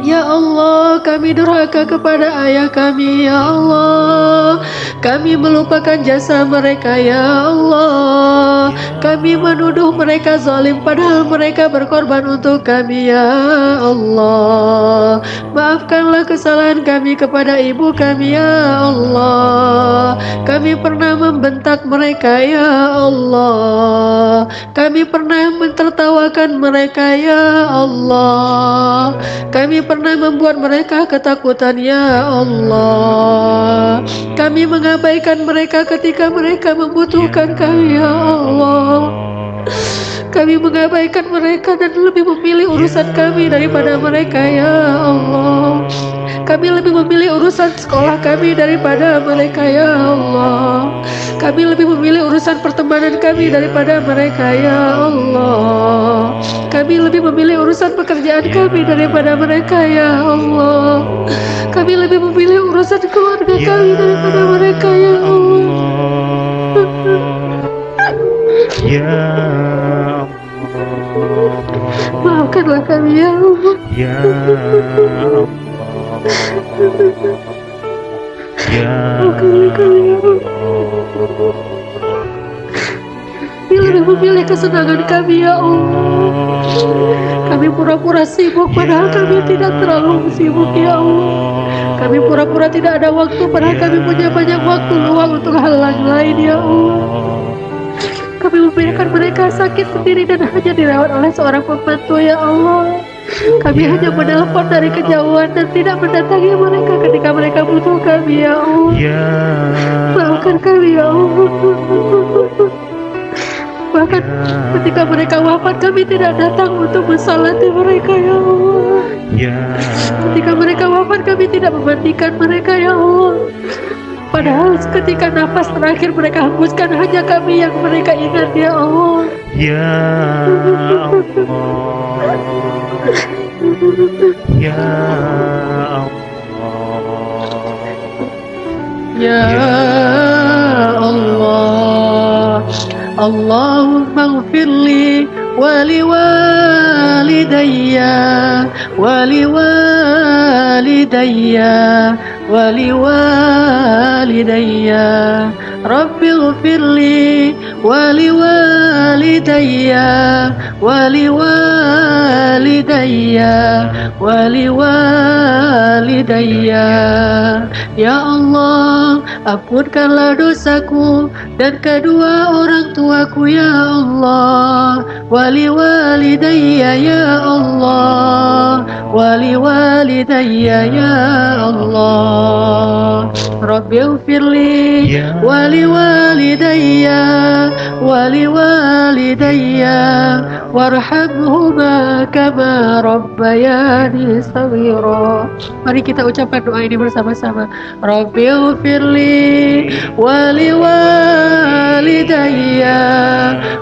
Ya Allah, kami durhaka kepada ayah kami ya Allah, kami melupakan jasa mereka ya Allah, kami menuduh mereka zalim padahal mereka berkorban untuk kami ya Allah. Maafkanlah kesalahan kami kepada ibu kami ya Allah, kami pernah membentak mereka ya Allah, kami pernah mentertawakan mereka ya Allah, kami pernah membuat mereka ketakutan ya Allah, kami mengabaikan mereka ketika mereka membutuhkan kami ya Allah, kami mengabaikan mereka dan lebih memilih urusan kami daripada mereka ya Allah, kami lebih memilih urusan sekolah kami daripada mereka ya Allah, kami lebih memilih urusan pertemanan kami daripada mereka ya Allah, kami lebih memilih urusan pekerjaan kami daripada mereka ya Allah, kami lebih memilih urusan keluarga kami daripada mereka ya Allah. Ya Maafkanlah kami ya Allah. Ya Allah, Ya Maafkanlah kami ya Allah. Kami lebih memilih kesenangan kami ya Allah. Kami pura-pura sibuk padahal kami tidak terlalu sibuk ya Allah. Kami pura-pura tidak ada waktu padahal kami punya banyak waktu luang untuk hal lain ya Allah. Kami membiarkan mereka sakit sendiri dan hanya dirawat oleh seorang pembantu ya Allah. Kami hanya menelpon dari kejauhan dan tidak mendatangi mereka ketika mereka butuh kami ya Allah. Maafkan kami ya Allah. Bahkan ketika mereka wafat kami tidak datang untuk mensalati mereka ya Allah. Ketika mereka wafat kami tidak memandikan mereka ya Allah. Padahal ketika nafas terakhir mereka hembuskan hanya kami yang mereka ingat ya Allah. Ya Allah, Ya Allah, Ya Allah, Allahumma ighfirli waliwalidayya waliwalidayya Rabbi ighfirli waliwalidayya waliwalidayya. Ya Allah, ampunkanlah dosaku dan kedua orang tuaku ya Allah. Waliwalidayya ya Allah, waliwalidayya ya Allah. Rabbi ighfirli waliwalidayya ولوالدي وارحمهما كما ربياني صغيرا. Mari kita ucapkan doa ini bersama-sama. Rabbighfirli waliwalidayya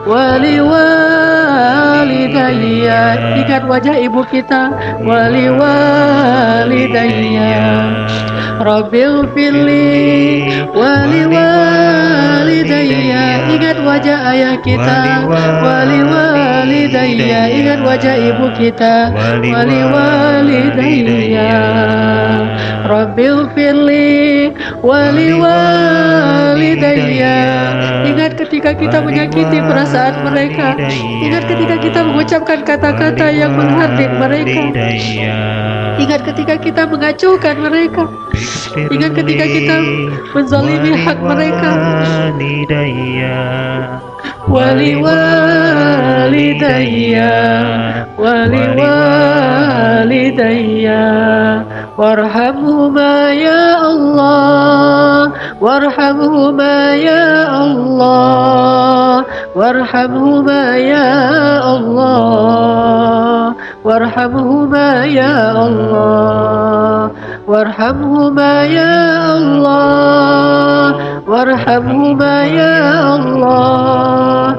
waliwalidayya. Ingat wajah ibu kita. Waliwalidayya. Rabbighfirli waliwalidayya. Ingat wajah ayah kita. Waliwalidayya. Ingat wajah ibu kita. Waliwalidayya. Rabbighfirli waliwalidayya. Ingat ketika kita menyakiti perasaan mereka. Ingat ketika kita mengucapkan kata-kata yang menghardik mereka. Ingat ketika kita mengacuhkan mereka. Ingat ketika kita menzalimi hak mereka. Waliwalidayya waliwalidayya warhamhuma ya Allah warhamhuma ya Allah warhamhuma ya Allah warhamhuma ya Allah warhamhuma ya Allah warhamhuma ya Allah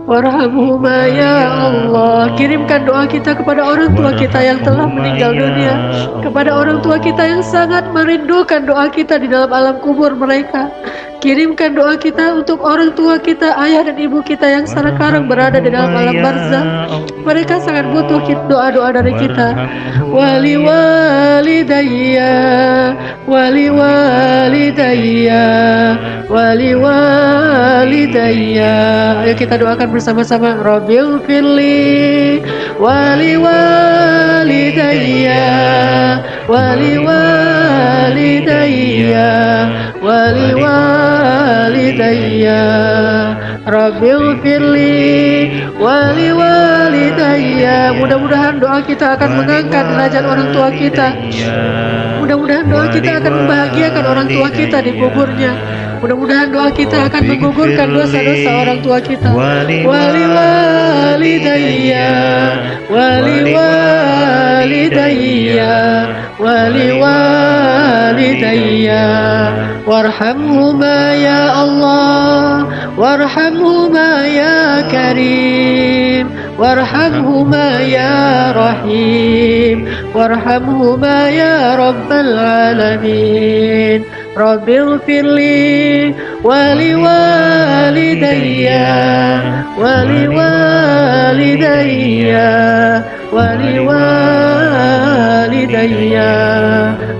warhamhuma ya Allah. Kirimkan doa kita kepada orang tua kita yang telah meninggal dunia, kepada orang tua kita yang sangat merindukan doa kita di dalam alam kubur mereka. Kirimkan doa kita untuk orang tua kita, ayah dan ibu kita yang sekarang berada di dalam alam barzakh. Mereka sangat butuh doa-doa dari kita. Waliwalidayya waliwalidayya waliwalidayya. Ayo kita doakan bersama-sama. Rabbighfirli waliwalidayya waliwalidayya waliwalidayya. Rabbighfirli waliwalidayya. Mudah-mudahan doa kita akan mengangkat derajat orang tua kita. Mudah-mudahan doa kita akan membahagiakan orang tua kita di kuburnya. Mudah-mudahan doa kita akan menggugurkan dosa-dosa orang tua kita. Waliwalidayya waliwalidayya waliwalidayya warhamhuma ya Allah warhamhuma ya Karim warhamhuma ya Rahim warhamhuma ya Rabbal Alamin. Rabbighfirli waliwalidayya waliwalidayya waliwalidayya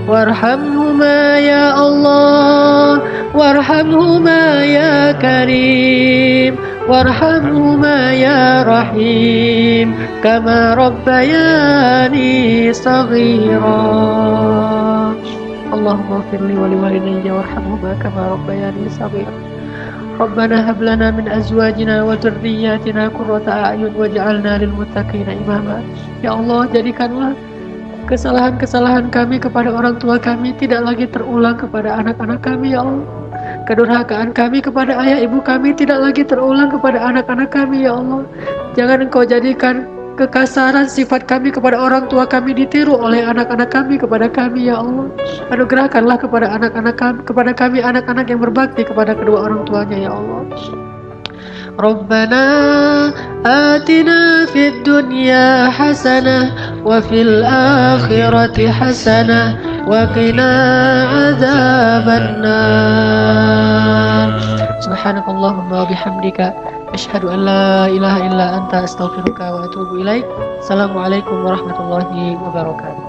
warhamhuma ya Allah warhamhuma ya Karim warhamhuma ya Rahim kama rabbayani saghira. Allahumma firli wa liwalidayya warhamhuma kama rabbayani saghira. Rabbana hab lana min azwajina wa dhurriyyatina qurrata a'yun waj'alna lil muttaqina imama. Ya Allah, jadikanlah kesalahan-kesalahan kami kepada orang tua kami tidak lagi terulang kepada anak-anak kami ya Allah. Kedurhakaan kami kepada ayah ibu kami tidak lagi terulang kepada anak-anak kami ya Allah. Jangan Engkau jadikan kekasaran sifat kami kepada orang tua kami ditiru oleh anak-anak kami kepada kami ya Allah. Anugerahkanlah kepada kami anak-anak yang berbakti kepada kedua orang tuanya ya Allah. Rabbana atina fid dunya hasanah wa fil akhirati hasanah wa qina adzabannar. Subhanakallahumma wa bihamdika asyhadu an la ilaha illa anta astaghfiruka wa atubu ilaik. Assalamualaikum warahmatullahi wabarakatuh.